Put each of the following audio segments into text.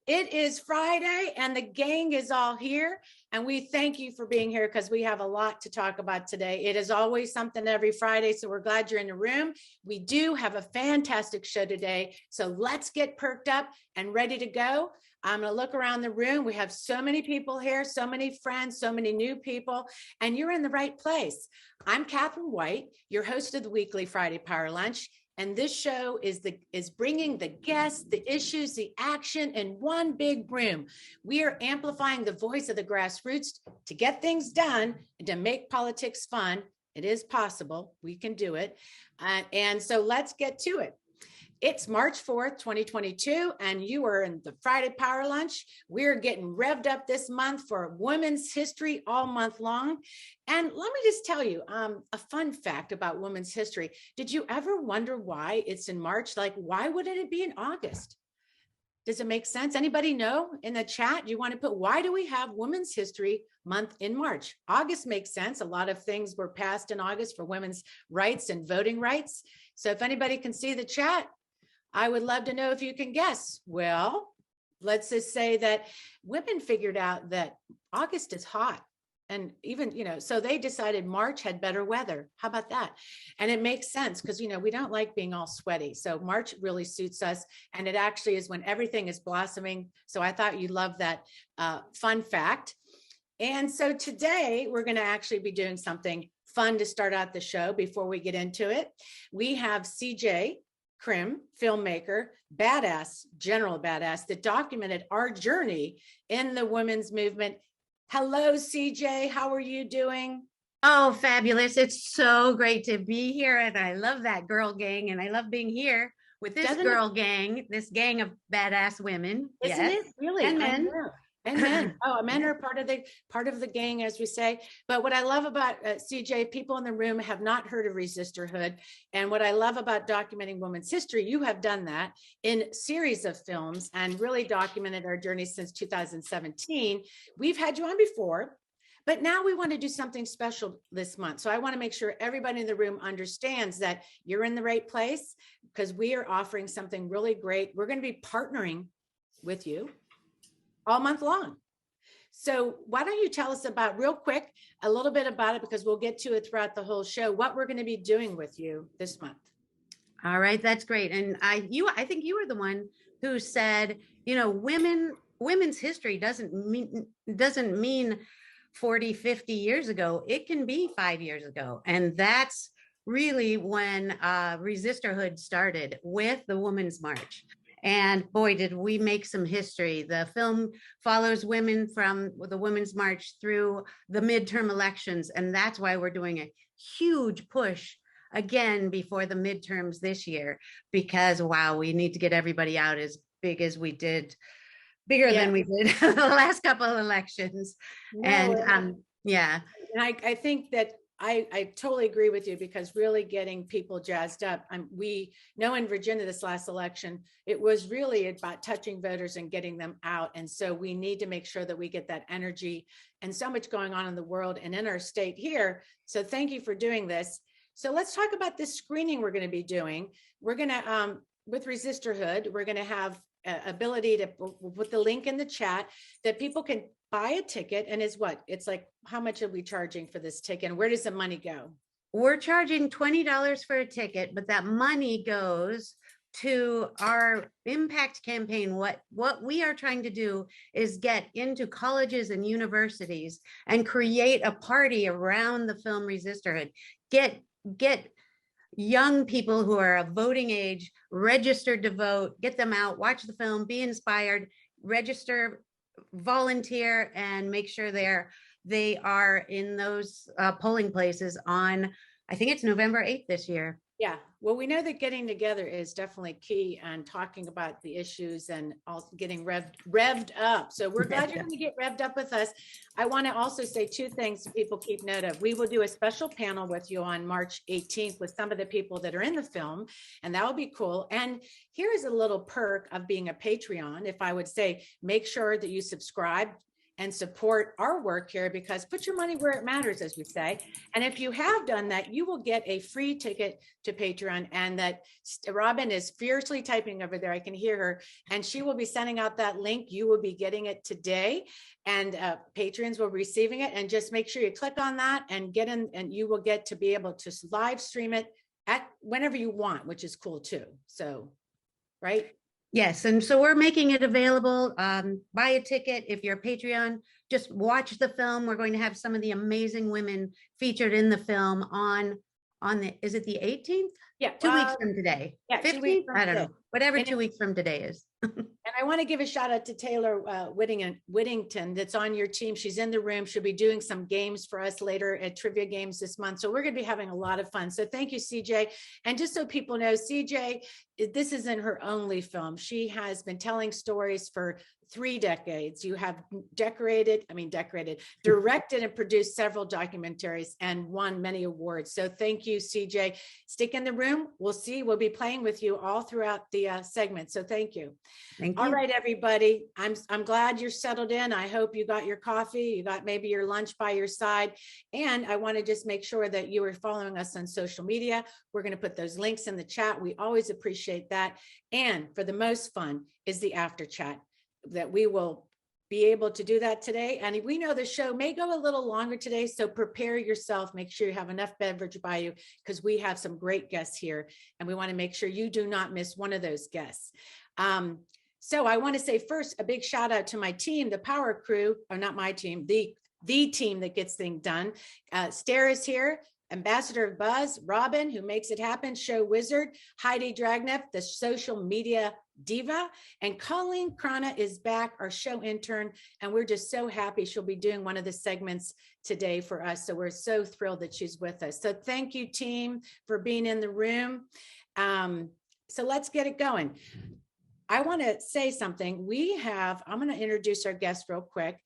It is Friday and the gang is all here. And we thank you for being here because we have a lot to talk about today. It is always something every Friday, so we're glad you're in the room. We do have a fantastic show today. So let's get perked up and ready to go. I'm going to look around the room. We have so many people here, so many friends, so many new people, and you're in the right place. I'm Catherine White, your host of the weekly Friday Power Lunch. And this show is bringing the guests, the issues, the action in one big room. We are amplifying the voice of the grassroots to get things done and to make politics fun. It is possible. We can do it. And so let's get to it. It's March 4th, 2022, and you are in the Friday Power Lunch. We're getting revved up this month for Women's History all month long. And let me just tell you a fun fact about women's history. Did you ever wonder why it's in March? Like, why wouldn't it be in August? Does it make sense? Anybody know in the chat? You want to put, why do we have Women's History Month in March? August makes sense. A lot of things were passed in August for women's rights and voting rights. So if anybody can see the chat, I would love to know if you can guess. Well, let's just say that women figured out that August is hot. And even, so they decided March had better weather. How about that? And it makes sense because, we don't like being all sweaty. So March really suits us. And it actually is when everything is blossoming. So I thought you'd love that fun fact. And so today we're going to actually be doing something fun to start out the show before we get into it. We have CJ, CRIM, filmmaker, general badass that documented our journey in the women's movement. Hello, CJ. How are you doing? Oh, fabulous. It's so great to be here. And I love that girl gang. And I love being here with this gang, this gang of badass women. Isn't it really? And men. And men. Oh, men are part of the gang, as we say. But what I love about CJ, people in the room have not heard of Resisterhood. And what I love about documenting women's history, you have done that in series of films and really documented our journey since 2017. We've had you on before, but now we want to do something special this month. So I want to make sure everybody in the room understands that you're in the right place because we are offering something really great. We're going to be partnering with you all month long. So why don't you tell us about real quick, a little bit about it, because we'll get to it throughout the whole show, what we're going to be doing with you this month. All right. That's great. And I think you were the one who said, women's history doesn't mean 40, 50 years ago. It can be 5 years ago. And that's really when Resisterhood started with the Women's March. And boy, did we make some history. The film follows women from the Women's March through the midterm elections. And that's why we're doing a huge push again before the midterms this year, because, wow, we need to get everybody out as big as we did, bigger than we did the last couple of elections. And I think that I totally agree with you, because really getting people jazzed up. We know in Virginia this last election, it was really about touching voters and getting them out. And so we need to make sure that we get that energy, and so much going on in the world and in our state here. So thank you for doing this. So let's talk about this screening we're going to be doing. We're going to, with Resisterhood, we're going to have ability to put the link in the chat that people can buy a ticket. And it's like, how much are we charging for this ticket? And where does the money go? We're charging $20 for a ticket, but that money goes to our impact campaign. What we are trying to do is get into colleges and universities and create a party around the film Resisterhood. Get young people who are of voting age registered to vote, get them out, watch the film, be inspired, register, volunteer, and make sure they are in those polling places on, I think it's November 8th this year. Yeah, well, we know that getting together is definitely key, and talking about the issues and also getting revved up. So we're glad you're going to get revved up with us. I want to also say two things so people keep note of. We will do a special panel with you on March 18th with some of the people that are in the film, and that will be cool. And here is a little perk of being a Patreon. If I would say, make sure that you subscribe and support our work here, because put your money where it matters, as we say. And if you have done that, you will get a free ticket to Patreon. And that Robin is fiercely typing over there. I can hear her, and she will be sending out that link. You will be getting it today, and patrons will be receiving it. And just make sure you click on that and get in, and you will get to be able to live stream it at whenever you want, which is cool too. So, right? Yes, and so we're making it available. Buy a ticket if you're a Patreon. Just watch the film. We're going to have some of the amazing women featured in the film on the, is it the 18th? Yeah, 2 weeks from today. Yeah, 15th? 2 weeks from I don't today. know. Whatever And 2 weeks from today is. And I want to give a shout out to Taylor Whittington that's on your team. She's in the room. She'll be doing some games for us later at trivia games this month. So we're going to be having a lot of fun. So thank you, CJ. And just so people know, CJ, this isn't her only film. She has been telling stories for 3 decades. You have directed and produced several documentaries and won many awards. So thank you, CJ. Stick in the room. We'll see. We'll be playing with you all throughout the segment. So thank you. Thank you. All right, everybody. I'm glad you're settled in. I hope you got your coffee. You got maybe your lunch by your side. And I want to just make sure that you are following us on social media. We're going to put those links in the chat. We always appreciate that. And for the most fun is the after chat, that we will be able to do that today. And we know the show may go a little longer today, so prepare yourself. Make sure you have enough beverage by you, because we have some great guests here, and we want to make sure you do not miss one of those guests. So I want to say first, a big shout out to my team, the power crew, or not my team, the team that gets things done. Stare is here. Ambassador of Buzz, Robin, who makes it happen, show wizard, Heidi Dragneff, the social media diva, and Colleen Krana is back, our show intern, and we're just so happy she'll be doing one of the segments today for us. So we're so thrilled that she's with us. So thank you, team, for being in the room. So let's get it going. I want to say something. I'm going to introduce our guest real quick.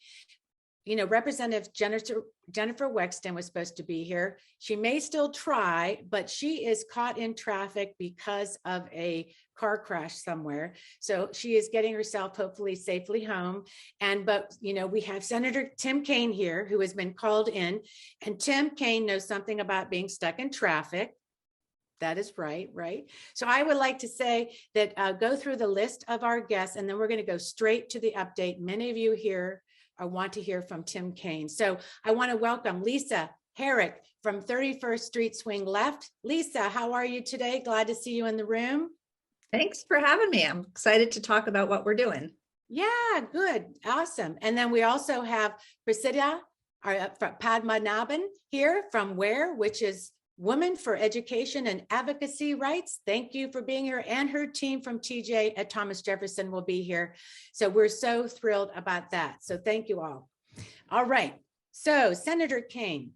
You know, Representative Jennifer Wexton was supposed to be here. She may still try, but she is caught in traffic because of a car crash somewhere. So she is getting herself hopefully safely home. But you know, we have Senator Tim Kaine here, who has been called in, and Tim Kaine knows something about being stuck in traffic. That is right. So I would like to say that go through the list of our guests, and then we're going to go straight to the update. Many of you here I want to hear from Tim Kaine. So I want to welcome Lisa Herrick from 31st Street Swing Left. Lisa, how are you today? Glad to see you in the room. Thanks for having me. I'm excited to talk about what we're doing. Yeah, good. Awesome. And then we also have PRASIDHA Padmanabhan here from WHERE, which is Women for Education and Advocacy Rights. Thank you for being here. And her team from TJ at Thomas Jefferson will be here. So we're so thrilled about that. So thank you all. All right. So Senator Kaine,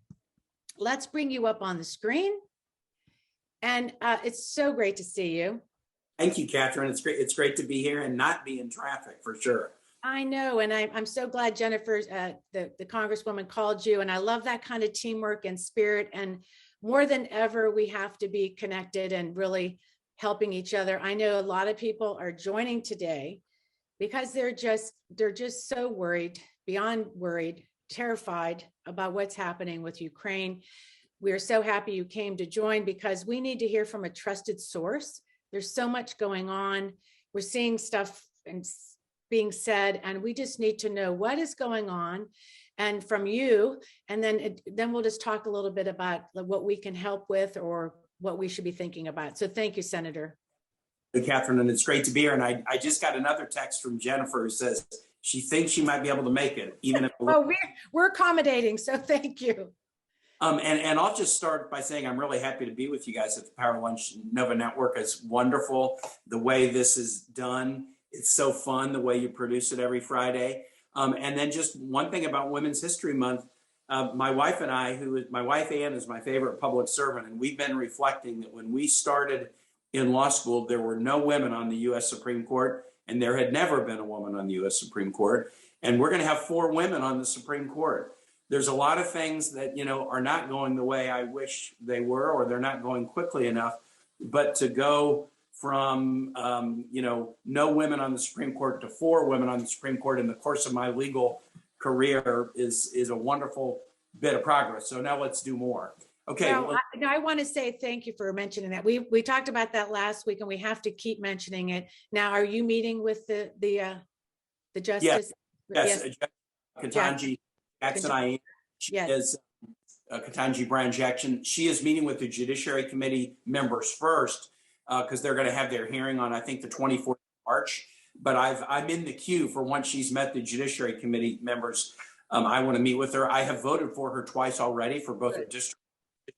let's bring you up on the screen. And it's so great to see you. Thank you, Catherine. It's great. It's great to be here and not be in traffic, for sure. I know. And I'm so glad Jennifer, the Congresswoman, called you. And I love that kind of teamwork and spirit. And more than ever, we have to be connected and really helping each other. I know a lot of people are joining today because they're just so worried, beyond worried, terrified about what's happening with Ukraine. We're so happy you came to join, because we need to hear from a trusted source. There's so much going on. We're seeing stuff and being said, and we just need to know what is going on, and from you, and then we'll just talk a little bit about what we can help with or what we should be thinking about. So thank you, Senator. Hey, Catherine, and it's great to be here. And I just got another text from Jennifer who says she thinks she might be able to make it, even if we're accommodating. So thank you. And I'll just start by saying I'm really happy to be with you guys at the Power Lunch Nova Network. It's wonderful the way this is done. It's so fun the way you produce it every Friday. And then just one thing about Women's History Month, my wife and I, my wife Ann is my favorite public servant, and we've been reflecting that when we started in law school, there were no women on the U.S. Supreme Court, and there had never been a woman on the U.S. Supreme Court. And we're going to have 4 women on the Supreme Court. There's a lot of things that, are not going the way I wish they were, or they're not going quickly enough. But to go from, no women on the Supreme Court to 4 women on the Supreme Court in the course of my legal career is a wonderful bit of progress. So now let's do more. Okay. Well, I want to say thank you for mentioning that. We talked about that last week, and we have to keep mentioning it. Now, are you meeting with the justice? Yes. Ketanji Jackson, she is Ketanji Brown Jackson. She is meeting with the Judiciary Committee members first because they're going to have their hearing on, I think, the 24th of March. But I'm in the queue for once she's met the Judiciary Committee members. I want to meet with her. I have voted for her twice already for both a district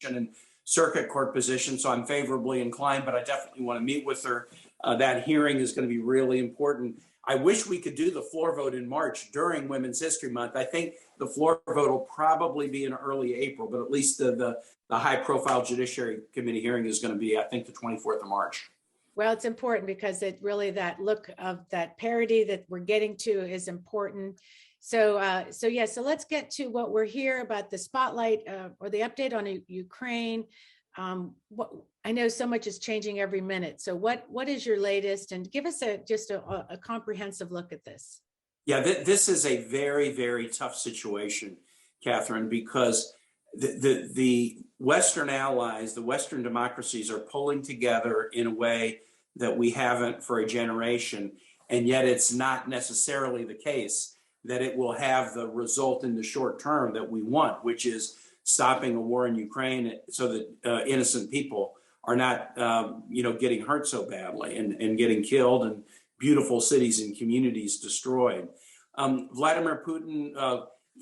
and circuit court position, so I'm favorably inclined, but I definitely want to meet with her. That hearing is going to be really important. I wish we could do the floor vote in March during Women's History Month. I think the floor vote will probably be in early April, but at least the high-profile Judiciary Committee hearing is going to be, I think, the 24th of March. Well, it's important because it really, that look of that parity that we're getting to is important. So let's get to what we're here about the spotlight or the update on Ukraine. I know so much is changing every minute. So what is your latest? And give us just a comprehensive look at this. Yeah, this is a very, very tough situation, Catherine, because the Western allies, the Western democracies are pulling together in a way that we haven't for a generation. And yet it's not necessarily the case that it will have the result in the short term that we want, which is stopping a war in Ukraine so that innocent people are not, getting hurt so badly and getting killed and beautiful cities and communities destroyed. Vladimir Putin,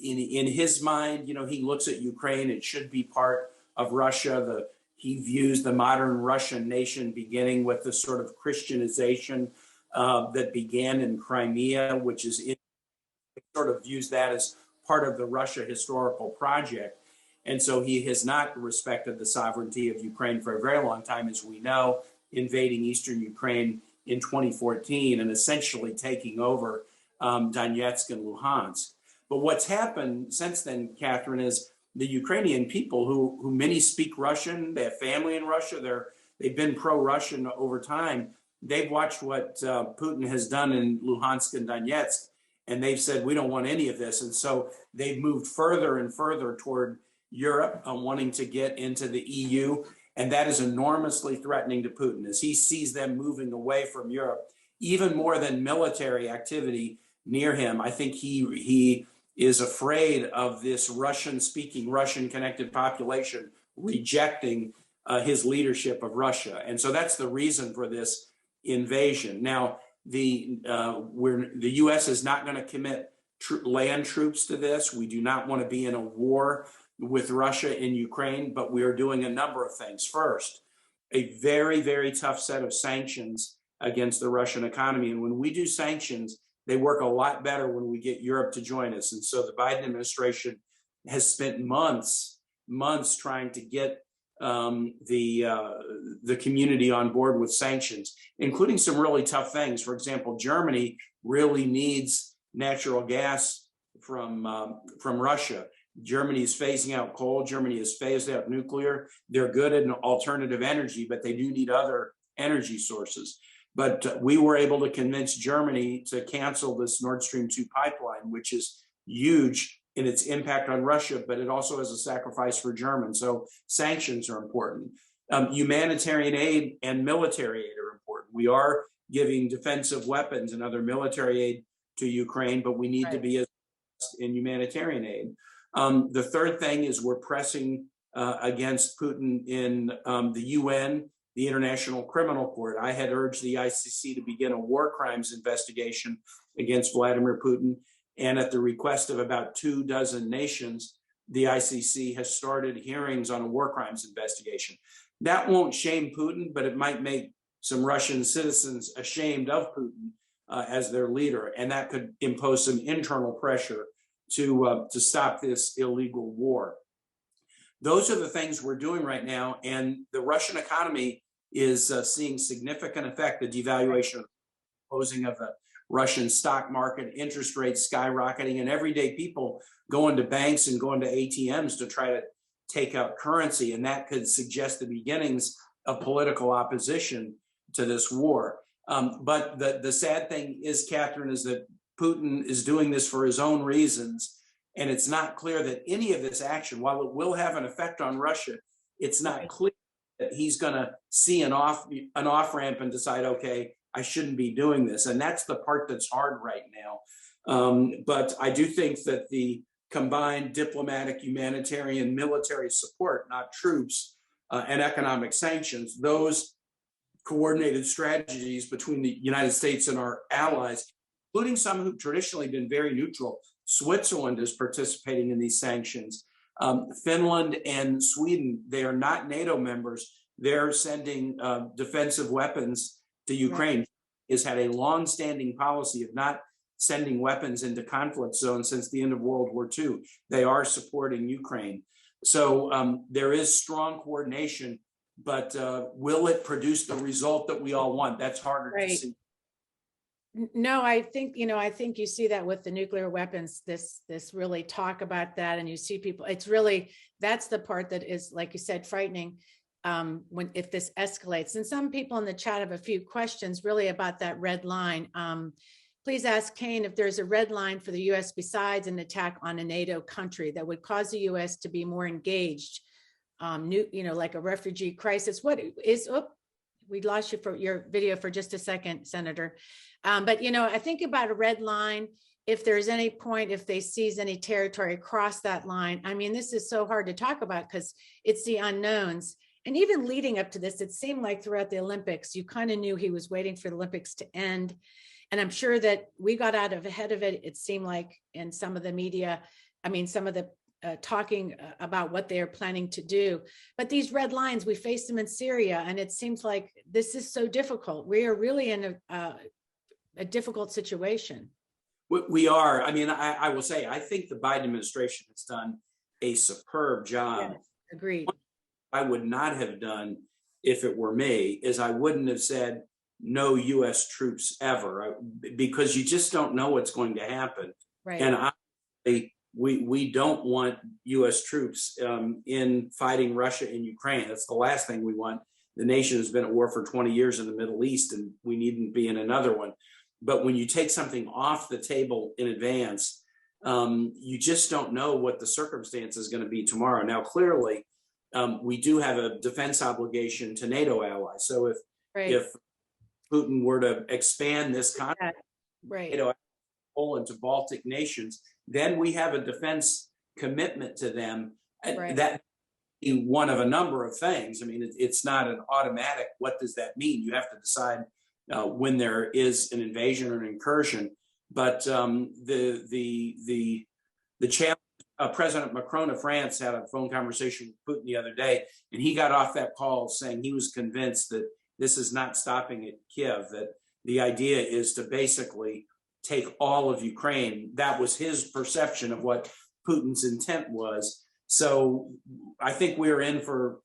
in his mind, he looks at Ukraine. It should be part of Russia. He views the modern Russian nation beginning with the sort of Christianization that began in Crimea, which is sort of views that as part of the Russia historical project. And so he has not respected the sovereignty of Ukraine for a very long time, as we know, invading eastern Ukraine in 2014 and essentially taking over Donetsk and Luhansk. But what's happened since then, Catherine, is the Ukrainian people who many speak Russian, they have family in Russia, they've been pro-Russian over time. They've watched what Putin has done in Luhansk and Donetsk, and they've said, we don't want any of this. And so they've moved further and further toward Europe, wanting to get into the EU. And that is enormously threatening to Putin as he sees them moving away from Europe, even more than military activity near him. I think he is afraid of this Russian-speaking, Russian-connected population rejecting his leadership of Russia. And so that's the reason for this invasion. Now, the U.S. is not going to commit land troops to this. We do not want to be in a war with Russia in Ukraine, but we are doing a number of things. First, a very, very tough set of sanctions against the Russian economy. And when we do sanctions, they work a lot better when we get Europe to join us. And so the Biden administration has spent months trying to get the community on board with sanctions, including some really tough things. For example, Germany really needs natural gas from Russia. Germany is phasing out coal. Germany has phased out nuclear. They're good at alternative energy, but they do need other energy sources. But we were able to convince Germany to cancel this Nord Stream 2 pipeline, which is huge in its impact on Russia, but it also is a sacrifice for Germans. So sanctions are important. Humanitarian aid and military aid are important. We are giving defensive weapons and other military aid to Ukraine, but we need to be in humanitarian aid. The third thing is we're pressing against Putin in the UN, the International Criminal Court. I had urged the ICC to begin a war crimes investigation against Vladimir Putin. And at the request of about 24 nations, the ICC has started hearings on a war crimes investigation. That won't shame Putin, but it might make some Russian citizens ashamed of Putin as their leader. And that could impose some internal pressure to stop this illegal war. Those are the things we're doing right now. And the Russian economy is seeing significant effect, the devaluation, closing of the Russian stock market, interest rates skyrocketing, and everyday people going to banks and going to ATMs to try to take out currency. And that could suggest the beginnings of political opposition to this war. But the sad thing is, Catherine, is that Putin is doing this for his own reasons. And it's not clear that any of this action, while it will have an effect on Russia, it's not clear that he's going to see an off ramp and decide, okay, I shouldn't be doing this. And that's the part that's hard right now. But I do think that the combined diplomatic, humanitarian, military support, not troops, and economic sanctions, those coordinated strategies between the United States and our allies, including some who've traditionally been very neutral. Switzerland is participating in these sanctions. Finland and Sweden, they are not NATO members. They're sending defensive weapons to Ukraine. Right. Has had a long-standing policy of not sending weapons into conflict zones since the end of World War II. They are supporting Ukraine. So there is strong coordination, but will it produce the result that we all want? That's harder to see. No, I think you see that with the nuclear weapons, this really talk about that, and you see people, it's really, that's the part that is, like you said, frightening if this escalates. And some people in the chat have a few questions really about that red line. Please ask Kane if there's a red line for the US besides an attack on a NATO country that would cause the US to be more engaged, like a refugee crisis. What is, we lost you for your video for just a second, Senator. But, I think about a red line, if there's any point, if they seize any territory across that line. I mean, this is so hard to talk about because it's the unknowns. And even leading up to this, it seemed like throughout the Olympics, you kind of knew he was waiting for the Olympics to end. And I'm sure that we got out ahead of it. It seemed like in some of the media, some of the talking about what they are planning to do. But these red lines, we face them in Syria, and it seems like this is so difficult. We are really in a difficult situation. We are. I will say, I think the Biden administration has done a superb job. Yes, agreed. What I would not have done if it were me is I wouldn't have said no U.S. troops ever, because you just don't know what's going to happen. Right. And we don't want U.S. troops in fighting Russia and Ukraine. That's the last thing we want. The nation has been at war for 20 years in the Middle East, and we needn't be in another one. But when you take something off the table in advance, you just don't know what the circumstance is going to be tomorrow. Now, clearly, we do have a defense obligation to NATO allies. So if Putin were to expand this conflict, NATO Poland to Baltic nations, then we have a defense commitment to them. That is one of a number of things. It's not an automatic. What does that mean? You have to decide when there is an invasion or an incursion. But the challenge. President Macron of France had a phone conversation with Putin the other day, and he got off that call saying he was convinced that this is not stopping at Kiev, that the idea is to basically take all of Ukraine. That was his perception of what Putin's intent was. So I think we're in for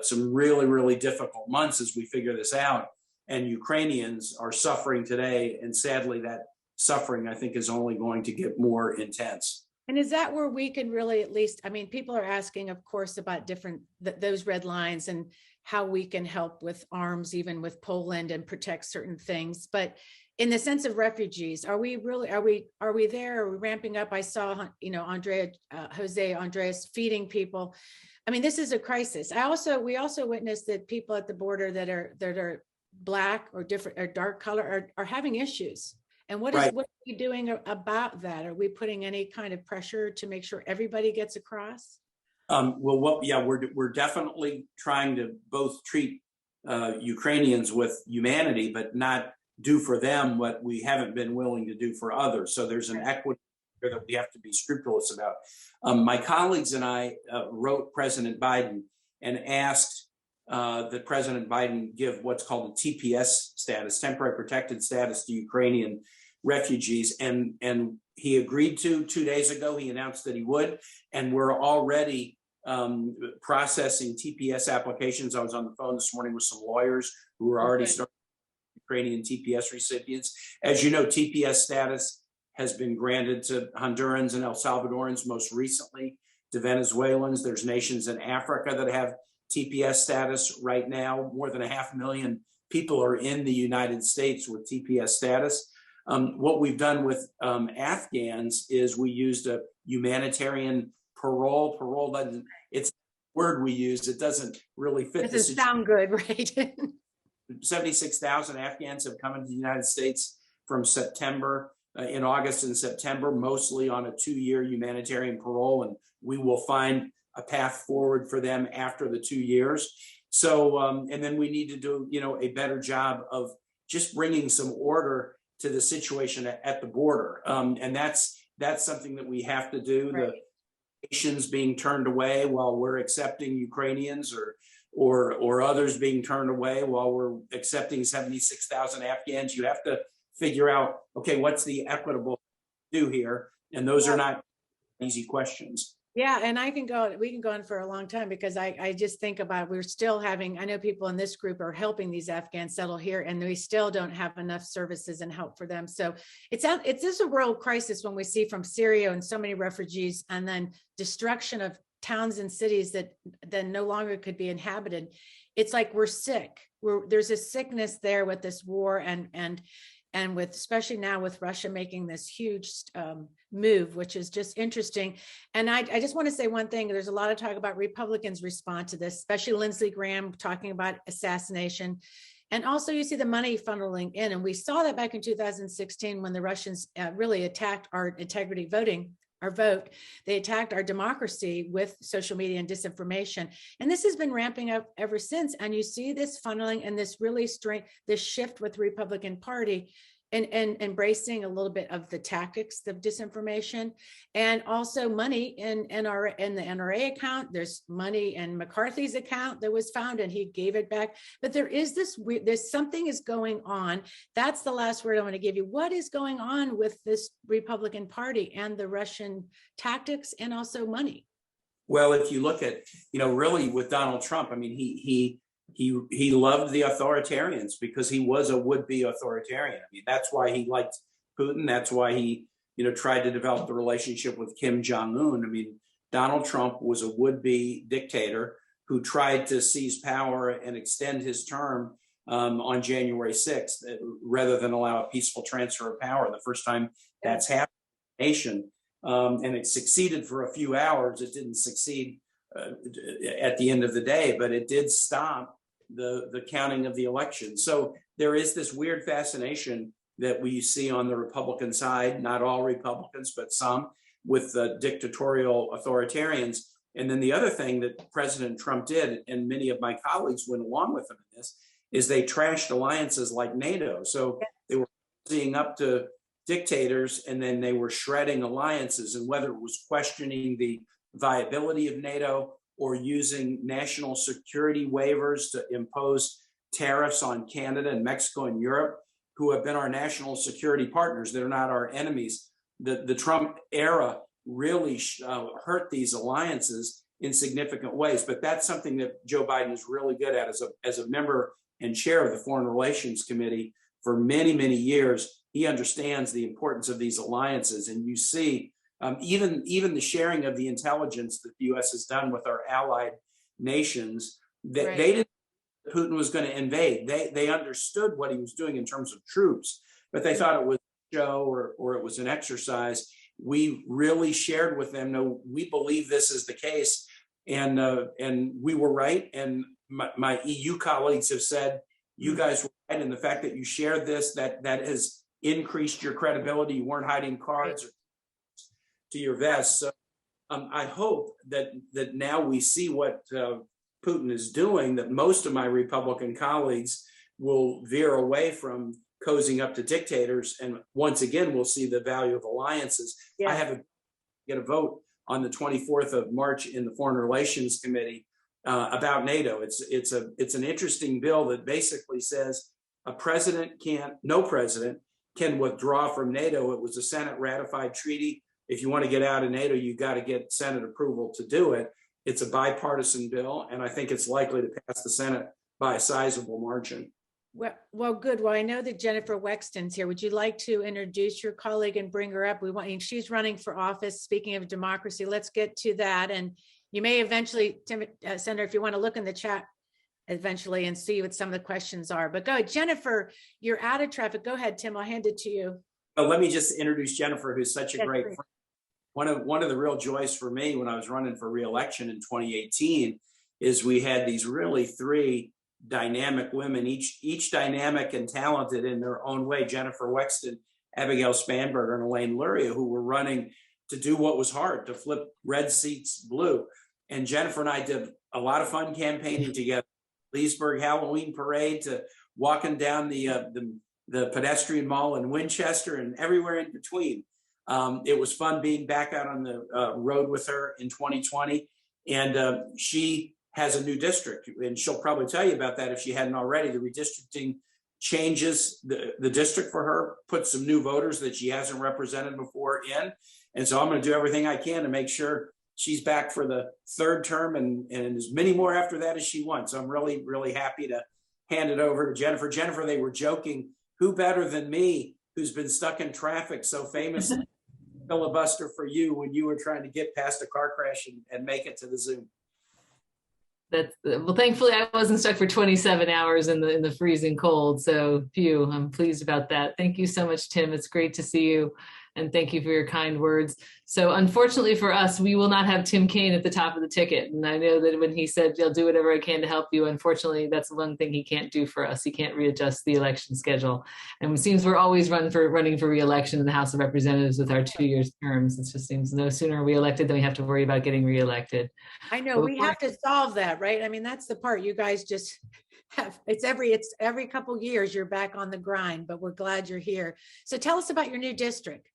some really, really difficult months as we figure this out. And Ukrainians are suffering today. And sadly, that suffering, I think, is only going to get more intense. And is that where we can really, at least, people are asking, of course, about those red lines and how we can help with arms, even with Poland, and protect certain things. But in the sense of refugees, are we there? Are we ramping up? I saw, Jose Andres feeding people. This is a crisis. We also witnessed that people at the border that are Black or different or dark color are having issues. And what are we doing about that? Are we putting any kind of pressure to make sure everybody gets across? We're definitely trying to both treat Ukrainians with humanity, but not do for them what we haven't been willing to do for others. So there's an equity here that we have to be scrupulous about. My colleagues and I wrote President Biden and asked that President Biden give what's called a TPS status, temporary protected status, to Ukrainian refugees. And he agreed to 2 days ago. He announced that he would. And we're already processing TPS applications. I was on the phone this morning with some lawyers who are already starting Ukrainian TPS recipients. As you know, TPS status has been granted to Hondurans and El Salvadorans, most recently to Venezuelans. There's nations in Africa that have TPS status right now. More than 500,000 people are in the United States with TPS status. What we've done with Afghans is we used a humanitarian parole. Parole doesn't, it's a word we use. It doesn't really fit. Doesn't sound good, right? 76,000 Afghans have come into the United States from September, in August and September, mostly on a 2-year humanitarian parole, and we will find a path forward for them after the 2 years. So, and then we need to do, a better job of just bringing some order to the situation at the border, and that's something that we have to do. Right. The nations being turned away while we're accepting Ukrainians, or others being turned away while we're accepting 76,000 Afghans. You have to figure out, okay, what's the equitable do here? And those are not easy questions. Yeah, and we can go on for a long time, because I just think about, we're still having, I know people in this group are helping these Afghans settle here, and we still don't have enough services and help for them. So it's just a world crisis when we see from Syria and so many refugees, and then destruction of towns and cities that then no longer could be inhabited. It's like we're sick. There's a sickness there with this war, and with, especially now with Russia making this huge move, which is just interesting. And I just want to say one thing. There's a lot of talk about Republicans' response to this, especially Lindsey Graham talking about assassination. And also you see the money funneling in. And we saw that back in 2016 when the Russians really attacked our integrity voting, our vote. They attacked our democracy with social media and disinformation. And this has been ramping up ever since. And you see this funneling and this really this shift with the Republican Party and embracing a little bit of the tactics of disinformation, and also money in the NRA account. There's money in McCarthy's account that was found, and he gave it back. But there's something is going on. That's the last word I want to give you. What is going on with this Republican Party and the Russian tactics and also money? Well, if you look at, really with Donald Trump, I mean, he loved the authoritarians because he was a would-be authoritarian. I mean, that's why he liked Putin. That's why he, tried to develop the relationship with Kim Jong-un. I mean, Donald Trump was a would-be dictator who tried to seize power and extend his term on January 6th, rather than allow a peaceful transfer of power. The first time that's happened in the nation. And it succeeded for a few hours. It didn't succeed at the end of the day, but it did stop the counting of the election. So there is this weird fascination that we see on the Republican side, not all Republicans, but some, with the dictatorial authoritarians. And then the other thing that President Trump did, and many of my colleagues went along with him in this, is they trashed alliances like NATO. So they were seeing up to dictators, and then they were shredding alliances, and whether it was questioning the viability of NATO or using national security waivers to impose tariffs on Canada and Mexico and Europe, who have been our national security partners. They're not our enemies. The Trump era really hurt these alliances in significant ways, but that's something that Joe Biden is really good at as a member and chair of the Foreign Relations Committee for many, many years. He understands the importance of these alliances, and you see even the sharing of the intelligence that the U.S. has done with our allied nations, that Right. they didn't know Putin was going to invade. They understood what he was doing in terms of troops, but they thought it was a show or it was an exercise. We really shared with them, no, we believe this is the case, and we were right. And my EU colleagues have said, you guys were right, and the fact that you shared this, that has increased your credibility. You weren't hiding cards to your vest. So I hope that now we see what Putin is doing, that most of my Republican colleagues will veer away from cozying up to dictators, and once again we'll see the value of alliances. Yeah. I have get a vote on the 24th of March in the Foreign Relations Committee about NATO. It's an interesting bill that basically says no president can withdraw from NATO. It was a Senate ratified treaty. If you want to get out of NATO, you got to get Senate approval to do it. It's a bipartisan bill, and I think it's likely to pass the Senate by a sizable margin. Well, good. Well, I know that Jennifer Wexton's here. Would you like to introduce your colleague and bring her up? She's running for office. Speaking of democracy, let's get to that. And you may eventually, Senator, if you want to look in the chat eventually and see what some of the questions are. But go ahead, Jennifer, you're out of traffic. Go ahead, Tim, I'll hand it to you. Let me just introduce Jennifer, who's such a Yes, great please. friend. One of the real joys for me when I was running for re-election in 2018 is we had these really three dynamic women, each dynamic and talented in their own way. Jennifer Wexton, Abigail Spanberger, and Elaine Luria, who were running to do what was hard, to flip red seats blue. And Jennifer and I did a lot of fun campaigning together. Leesburg Halloween Parade to walking down the pedestrian mall in Winchester and everywhere in between. It was fun being back out on the road with her in 2020. And she has a new district, and she'll probably tell you about that if she hadn't already. The redistricting changes the district for her, puts some new voters that she hasn't represented before in. And so I'm going to do everything I can to make sure she's back for the third term and as many more after that as she wants. So I'm really, really happy to hand it over to Jennifer. Jennifer, they were joking, who better than me, who's been stuck in traffic so famously, filibuster for you when you were trying to get past a car crash and make it to the Zoom. Well, thankfully I wasn't stuck for 27 hours in the freezing cold. So phew, I'm pleased about that. Thank you so much, Tim. It's great to see you. And thank you for your kind words. So unfortunately for us, we will not have Tim Kaine at the top of the ticket. And I know that when he said, I'll do whatever I can to help you, unfortunately, that's one thing he can't do for us. He can't readjust the election schedule. And it seems we're always running for re-election in the House of Representatives with our 2-year terms. It just seems no sooner we elected than we have to worry about getting reelected. I know, we have to solve that, right? I mean, that's the part you guys just have. It's every couple years you're back on the grind, but we're glad you're here. So tell us about your new district.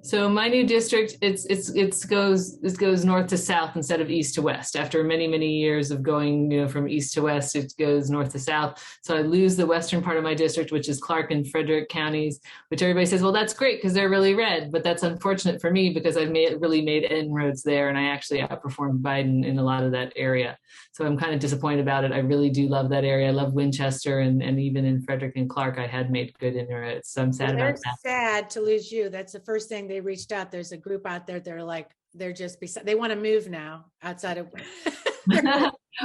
So my new district, it goes north to south instead of east to west. After many, many years of going, from east to west, it goes north to south. So I lose the western part of my district, which is Clark and Frederick counties, which everybody says, well, that's great because they're really red, but that's unfortunate for me because I've really made inroads there, and I actually outperformed Biden in a lot of that area. So I'm kind of disappointed about it. I really do love that area. I love Winchester, and even in Frederick and Clark, I had made good inroads. So I'm sad about that. Sad to lose you. That's the first thing they reached out. There's a group out there. They're like, they're just beside. They want to move now outside of.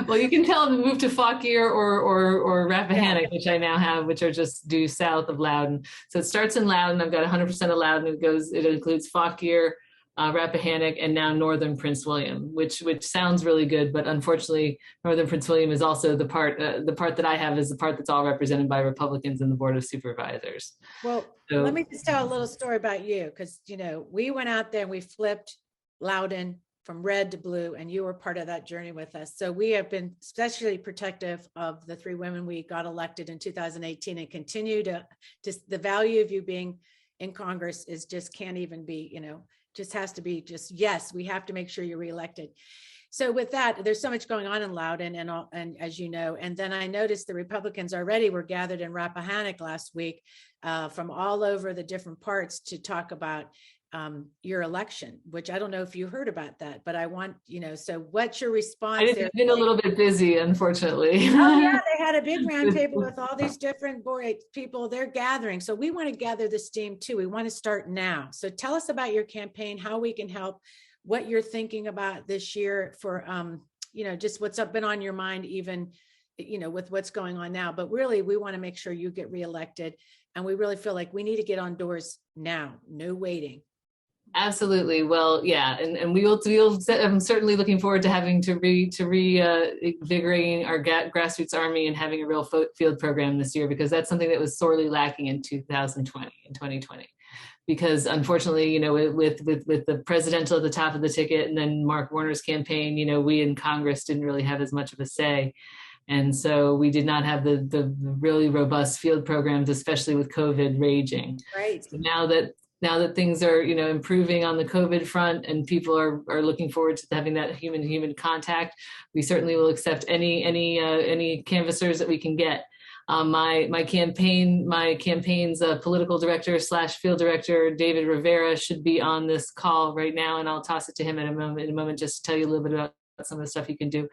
Well, you can tell them to move to Fauquier or Rappahannock, which I now have, which are just due south of Loudoun. So it starts in Loudoun. I've got 100% of Loudoun. It includes Fauquier, Rappahannock, and now Northern Prince William, which sounds really good, but unfortunately, Northern Prince William is also the part that I have is the part that's all represented by Republicans in the Board of Supervisors. Well, so, let me just tell a little story about you, because we went out there and we flipped Loudoun from red to blue, and you were part of that journey with us. So we have been especially protective of the 3 women we got elected in 2018, and continue to just the value of you being in Congress is just can't even be, just has to be just, yes, we have to make sure you're reelected. So with that, there's so much going on in Loudoun and as you know, and then I noticed the Republicans already were gathered in Rappahannock last week from all over the different parts to talk about your election, which I don't know if you heard about that, but I want, so what's your response? I've been a little bit busy, unfortunately. Oh yeah, they had a big roundtable with all these different people. They're gathering. So we want to gather this team too. We want to start now. So tell us about your campaign, how we can help, what you're thinking about this year for, just what's been on your mind, even, with what's going on now. But really, we want to make sure you get reelected. And we really feel like we need to get on doors now, no waiting. Absolutely. Well, yeah, and I'm certainly looking forward to having to reinvigorating our grassroots army and having a real field program this year, because that's something that was sorely lacking in 2020. Because unfortunately, with the presidential at the top of the ticket and then Mark Warner's campaign, we in Congress didn't really have as much of a say. And so we did not have the really robust field programs, especially with COVID raging. Right. So now that things are, improving on the COVID front and people are looking forward to having that human contact, we certainly will accept any canvassers that we can get. My campaign's political director / field director, David Rivera, should be on this call right now, and I'll toss it to him in a moment just to tell you a little bit about some of the stuff you can do.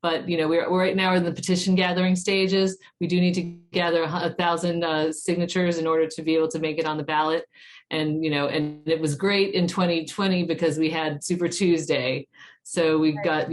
But we're right now in the petition gathering stages. We do need to gather 1,000 signatures in order to be able to make it on the ballot. And, and it was great in 2020 because we had Super Tuesday. So we got,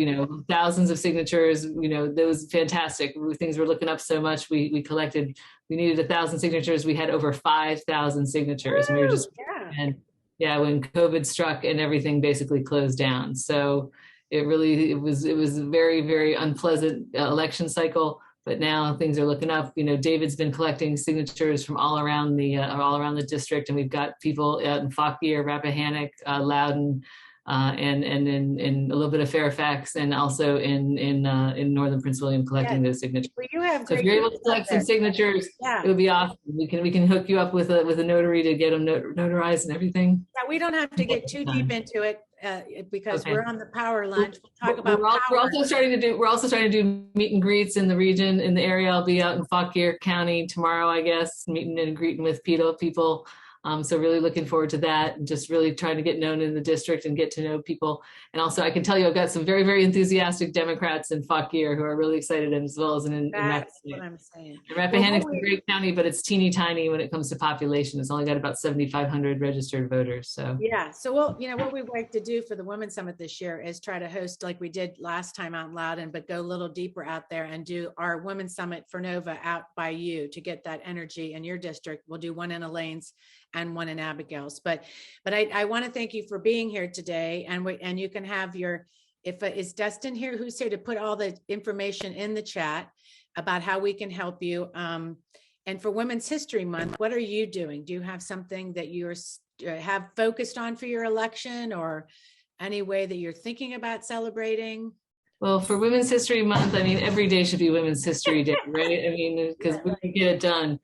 thousands of signatures, that was fantastic. Things were looking up so much. We collected, we needed 1,000 signatures. We had over 5,000 signatures. And we were just, and when COVID struck and everything basically closed down. So it was a very, very unpleasant election cycle. But now things are looking up. David's been collecting signatures from all around the district, and we've got people out in Fauquier, Rappahannock, Loudoun, and in a little bit of Fairfax, and also in northern Prince William collecting those signatures. Well, you have so if you're able to collect some signatures, it would be awesome. We can hook you up with a notary to get them notarized and everything. Yeah, we don't have to get too deep into it because we're on the power lunch. We'll talk about we're also starting to do meet and greets in the region, in the area. I'll be out in Fauquier County tomorrow, I guess, meeting and greeting with people. So really looking forward to that, and just really trying to get known in the district and get to know people. And also I can tell you, I've got some very, very enthusiastic Democrats in Fauquier who are really excited, as well as in That's what I'm saying. Rappahannock's a great county, but it's teeny tiny when it comes to population. It's only got about 7,500 registered voters. So yeah. So what we'd like to do for the Women's Summit this year is try to host like we did last time out in Loudoun, but go a little deeper out there and do our Women's Summit for Nova out by you to get that energy in your district. We'll do one in Elaine's and one in Abigail's. But I want to thank you for being here today. And you can have is Dustin here? Who's here to put all the information in the chat about how we can help you? And for Women's History Month, what are you doing? Do you have something that you have focused on for your election, or any way that you're thinking about celebrating? Well, for Women's History Month, I mean, every day should be Women's History Day, right? I mean, because we can get it done.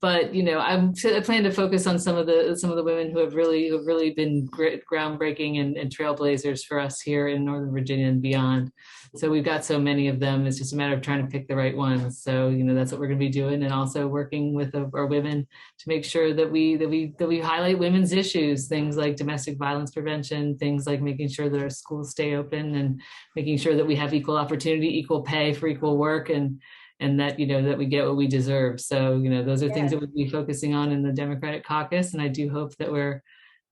But I plan to focus on some of the women who have really been groundbreaking and trailblazers for us here in Northern Virginia and beyond. So we've got so many of them. It's just a matter of trying to pick the right ones. So that's what we're going to be doing, and also working with our women to make sure that we highlight women's issues, things like domestic violence prevention, things like making sure that our schools stay open, and making sure that we have equal opportunity, equal pay for equal work, and that, that we get what we deserve. So, those are things that we'll be focusing on in the Democratic caucus. And I do hope that we're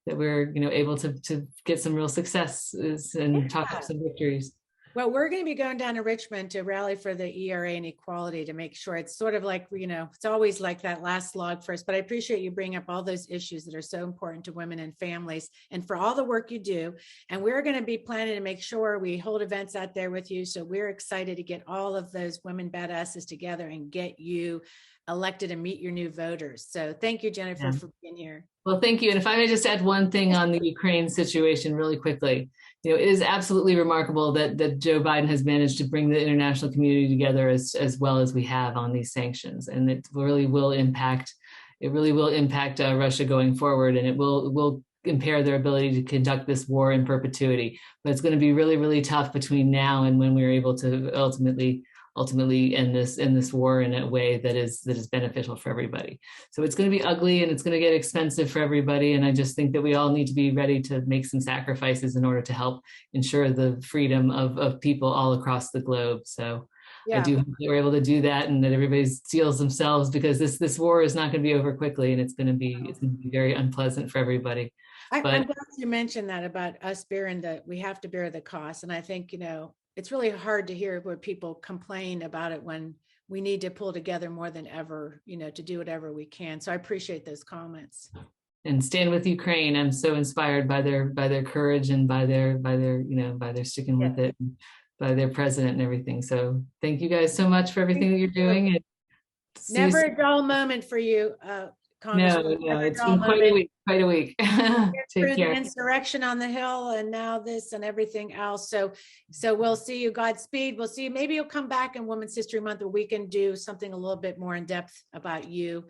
able to get some real successes and talk up some victories. Well, we're going to be going down to Richmond to rally for the ERA and equality, to make sure it's sort of like, it's always like that last slog for us. But I appreciate you bringing up all those issues that are so important to women and families, and for all the work you do. And we're going to be planning to make sure we hold events out there with you. So we're excited to get all of those women badasses together and get you elected and meet your new voters. So thank you, Jennifer, for being here. Well, thank you. And if I may just add one thing on the Ukraine situation really quickly. It is absolutely remarkable that Joe Biden has managed to bring the international community together as well as we have on these sanctions, and it really will impact Russia going forward, and it will impair their ability to conduct this war in perpetuity. But it's going to be really, really tough between now and when we're able to ultimately end this war in a way that is beneficial for everybody. So it's going to be ugly, and it's going to get expensive for everybody. And I just think that we all need to be ready to make some sacrifices in order to help ensure the freedom of people all across the globe. So I do hope that we're able to do that, and that everybody steels themselves, because this war is not going to be over quickly, and it's going to be very unpleasant for everybody. I'm glad you mentioned that about us we have to bear the cost. And I think, it's really hard to hear where people complain about it when we need to pull together more than ever, to do whatever we can. So I appreciate those comments. And stand with Ukraine. I'm so inspired by their courage, and by their sticking with it, and by their president and everything. So thank you guys so much for everything that you're doing. And never a dull moment for you. No, it's been quite a week. Through the insurrection on the Hill, and now this and everything else. So we'll see you. Godspeed. We'll see you. Maybe you'll come back in Women's History Month, where we can do something a little bit more in depth about you.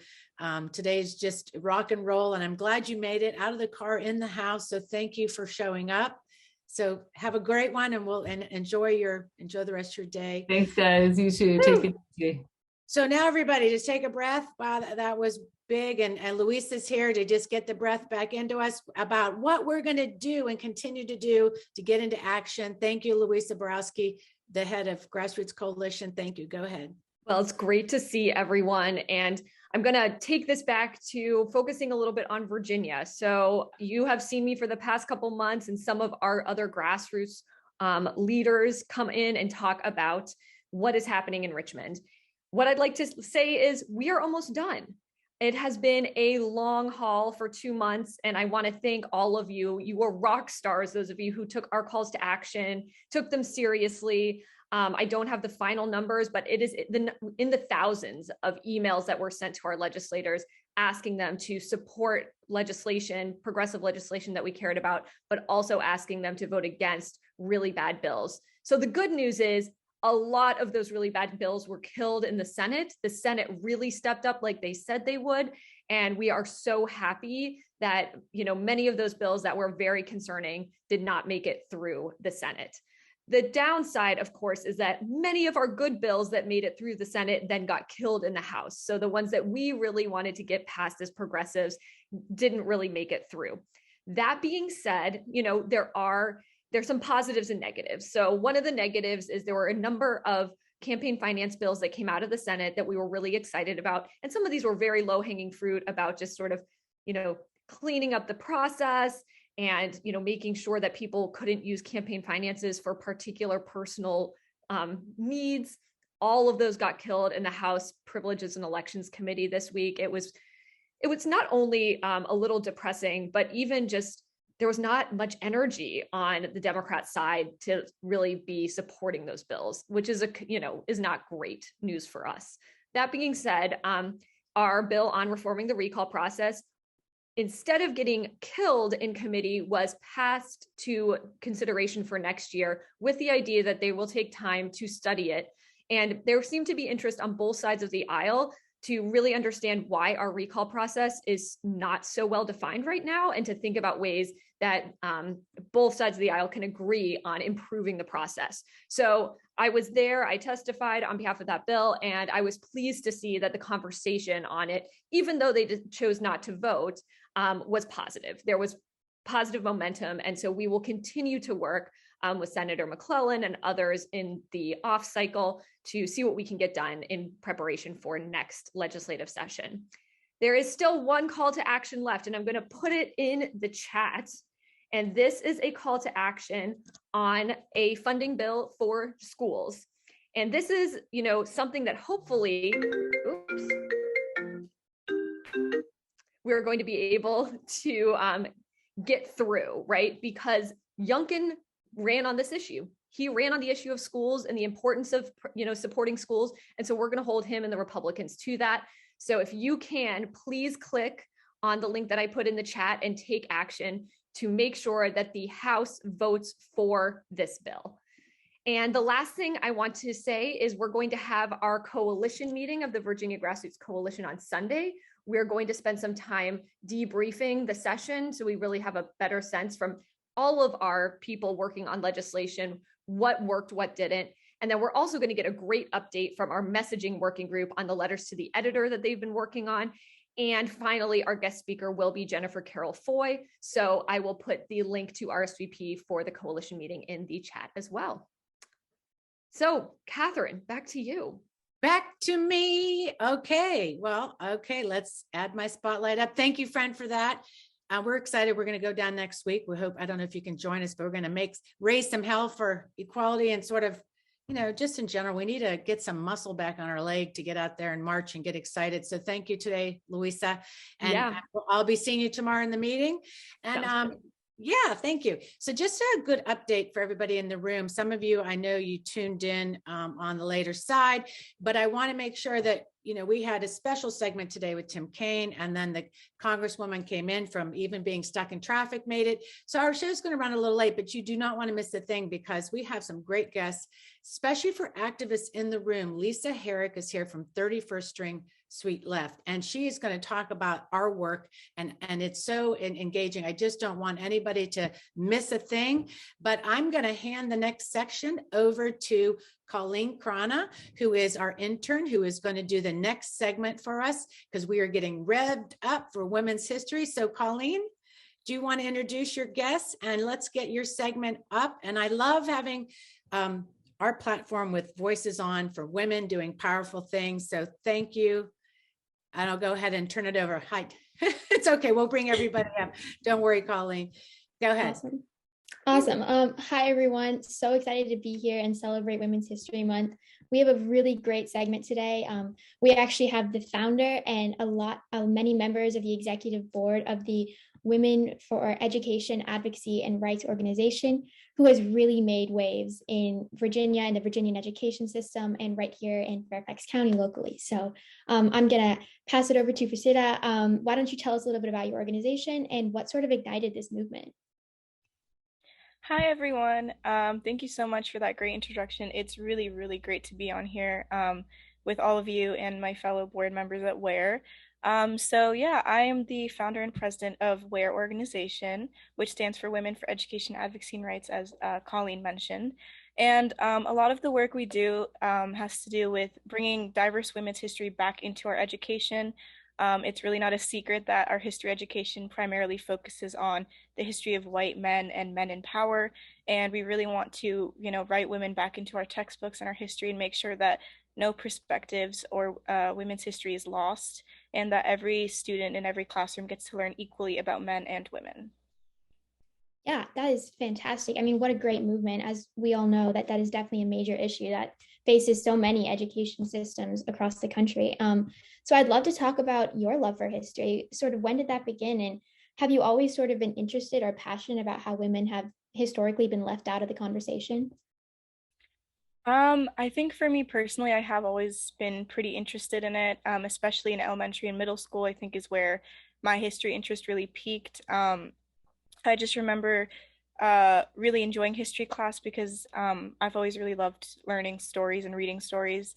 Today's just rock and roll, and I'm glad you made it out of the car in the house. So thank you for showing up. So have a great one, and we'll enjoy the rest of your day. Thanks, guys. You too. Take it easy. So now, everybody, just take a breath. Wow, that was big. And Luis is here to just get the breath back into us about what we're going to do and continue to do to get into action. Thank you, Luis Zaborowski, the head of Grassroots Coalition. Thank you. Go ahead. Well, it's great to see everyone. And I'm going to take this back to focusing a little bit on Virginia. So you have seen me for the past couple months, and some of our other grassroots leaders come in and talk about what is happening in Richmond. What I'd like to say is we are almost done. It has been a long haul for 2 months, and I want to thank all of you. You were rock stars, those of you who took our calls to action, took them seriously. I don't have the final numbers, but it is in the thousands of emails that were sent to our legislators asking them to support legislation, progressive legislation that we cared about, but also asking them to vote against really bad bills. So the good news is a lot of those really bad bills were killed in the Senate. The Senate really stepped up like they said they would. And we are so happy that, many of those bills that were very concerning did not make it through the Senate. The downside, of course, is that many of our good bills that made it through the Senate then got killed in the House. So the ones that we really wanted to get passed as progressives didn't really make it through. That being said, there's some positives and negatives. So one of the negatives is there were a number of campaign finance bills that came out of the Senate that we were really excited about. And some of these were very low-hanging fruit about just sort of, cleaning up the process and, making sure that people couldn't use campaign finances for particular personal needs. All of those got killed in the House Privileges and Elections Committee this week. It was not only a little depressing, but even just there was not much energy on the Democrat side to really be supporting those bills, which is is not great news for us. That being said, our bill on reforming the recall process, instead of getting killed in committee, was passed to consideration for next year with the idea that they will take time to study it. And there seemed to be interest on both sides of the aisle to really understand why our recall process is not so well defined right now, and to think about ways that both sides of the aisle can agree on improving the process. So I was there, I testified on behalf of that bill, and I was pleased to see that the conversation on it, even though they chose not to vote, was positive. There was positive momentum, and so we will continue to work with Senator McClellan and others in the off cycle to see what we can get done in preparation for next legislative session. There is still one call to action left, and I'm going to put it in the chat. And this is a call to action on a funding bill for schools. And this is, something that hopefully, we're going to be able to get through, right? Because Youngkin ran on this issue. He ran on the issue of schools and the importance of, supporting schools. And so we're going to hold him and the Republicans to that. So if you can, please click on the link that I put in the chat and take action to make sure that the House votes for this bill. And the last thing I want to say is we're going to have our coalition meeting of the Virginia Grassroots Coalition on Sunday. We're going to spend some time debriefing the session so we really have a better sense from all of our people working on legislation, what worked, what didn't. And then we're also going to get a great update from our messaging working group on the letters to the editor that they've been working on. And finally, our guest speaker will be Jennifer Carroll Foy. So I will put the link to RSVP for the coalition meeting in the chat as well. So Catherine, back to you. Back to me. Okay. Well, okay. Let's add my spotlight up. Thank you, friend, for that. We're excited. We're going to go down next week. We hope, I don't know if you can join us, but we're going to raise some hell for equality and sort of, just in general, we need to get some muscle back on our leg to get out there and march and get excited. So thank you today, Louisa. And yeah, I'll be seeing you tomorrow in the meeting. And yeah, thank you. So just a good update for everybody in the room. Some of you, I know you tuned in on the later side, but I want to make sure that, we had a special segment today with Tim Kaine, and then the Congresswoman came in from even being stuck in traffic, made it. So our show's going to run a little late, but you do not want to miss the thing because we have some great guests, especially for activists in the room. Lisa Herrick is here from 31st String Suite Left, and she is going to talk about our work, and it's so engaging. I just don't want anybody to miss a thing, but I'm going to hand the next section over to Colleen Crana, who is our intern, who is going to do the next segment for us because we are getting revved up for Women's History. So Colleen, do you want to introduce your guests, and let's get your segment up? And I love having our platform with voices on for women doing powerful things. So thank you. And I'll go ahead and turn it over. Hi. It's okay. We'll bring everybody up. Don't worry, Colleen. Go ahead. Awesome. Awesome. Hi, everyone. So excited to be here and celebrate Women's History Month. We have a really great segment today. We actually have the founder and many members of the executive board of the Women for Education, Advocacy, and Rights organization, who has really made waves in Virginia and the Virginian education system and right here in Fairfax County locally. So I'm going to pass it over to Prasidha. Why don't you tell us a little bit about your organization and what sort of ignited this movement? Hi, everyone. Thank you so much for that great introduction. It's really, really great to be on here with all of you and my fellow board members at WARE. So yeah, I am the founder and president of WARE organization, which stands for Women for Education, Advocacy, and Rights, as Colleen mentioned. And a lot of the work we do has to do with bringing diverse women's history back into our education. It's really not a secret that our history education primarily focuses on the history of white men and men in power. And we really want to, write women back into our textbooks and our history and make sure that no perspectives or women's history is lost, and that every student in every classroom gets to learn equally about men and women. Yeah, that is fantastic. I mean, what a great movement. As we all know, that is definitely a major issue that faces so many education systems across the country. So I'd love to talk about your love for history. Sort of when did that begin? And have you always sort of been interested or passionate about how women have historically been left out of the conversation? I think for me personally, I have always been pretty interested in it, especially in elementary and middle school, I think is where my history interest really peaked. I just remember really enjoying history class because I've always really loved learning stories and reading stories.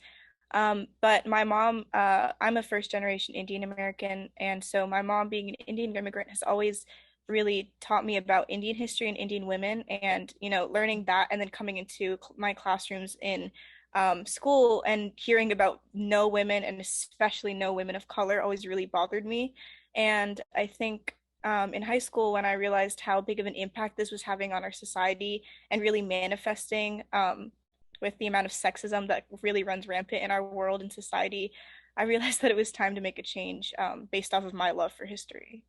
But my mom, I'm a first generation Indian American, and so my mom, being an Indian immigrant, has always really taught me about Indian history and Indian women, and learning that, and then coming into my classrooms in school and hearing about no women, and especially no women of color, always really bothered me. And I think in high school, when I realized how big of an impact this was having on our society and really manifesting with the amount of sexism that really runs rampant in our world and society, I realized that it was time to make a change based off of my love for history.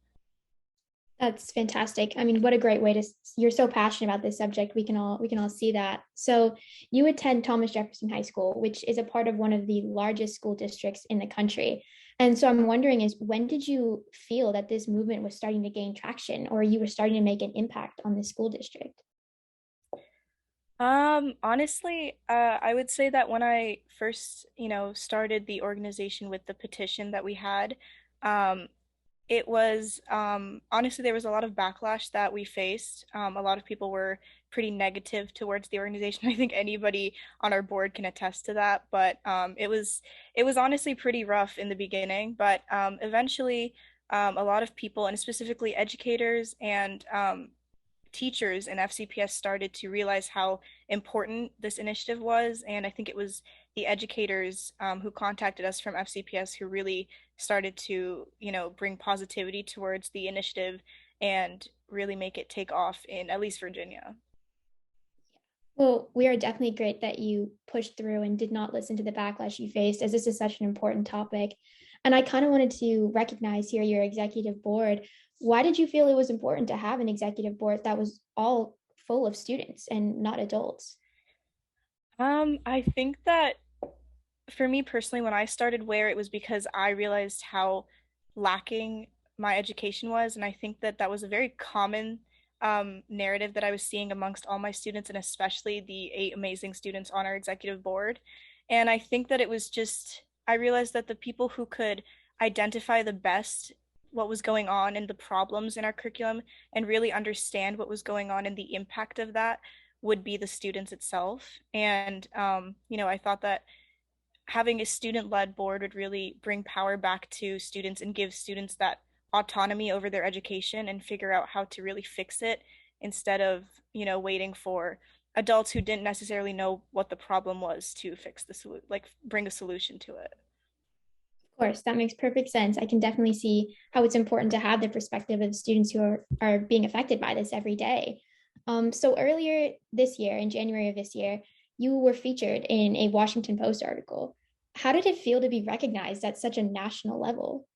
That's fantastic. I mean, what a great way to, you're so passionate about this subject. We can all see that. So you attend Thomas Jefferson High School, which is a part of one of the largest school districts in the country. And so I'm wondering when did you feel that this movement was starting to gain traction, or you were starting to make an impact on the school district? Honestly, I would say that when I first, started the organization with the petition that we had, it was honestly, there was a lot of backlash that we faced. A lot of people were pretty negative towards the organization. I think anybody on our board can attest to that. But it was honestly pretty rough in the beginning. But eventually, a lot of people, and specifically educators and teachers in FCPS, started to realize how important this initiative was. And I think it was the educators who contacted us from FCPS who really started to, bring positivity towards the initiative and really make it take off in at least Virginia. Well, we are definitely great that you pushed through and did not listen to the backlash you faced, as this is such an important topic. And I kind of wanted to recognize here your executive board. Why did you feel it was important to have an executive board that was all full of students and not adults? I think that for me personally, when I started WARE, it was because I realized how lacking my education was. And I think that that was a very common narrative that I was seeing amongst all my students, and especially the 8 amazing students on our executive board. And I think that it was just, I realized that the people who could identify the best what was going on and the problems in our curriculum and really understand what was going on and the impact of that would be the students itself. And, I thought that having a student-led board would really bring power back to students and give students that autonomy over their education and figure out how to really fix it instead of, waiting for adults who didn't necessarily know what the problem was to fix bring a solution to it. Of course, that makes perfect sense. I can definitely see how it's important to have the perspective of students who are being affected by this every day. So earlier this year, in January of this year, you were featured in a Washington Post article. How did it feel to be recognized at such a national level?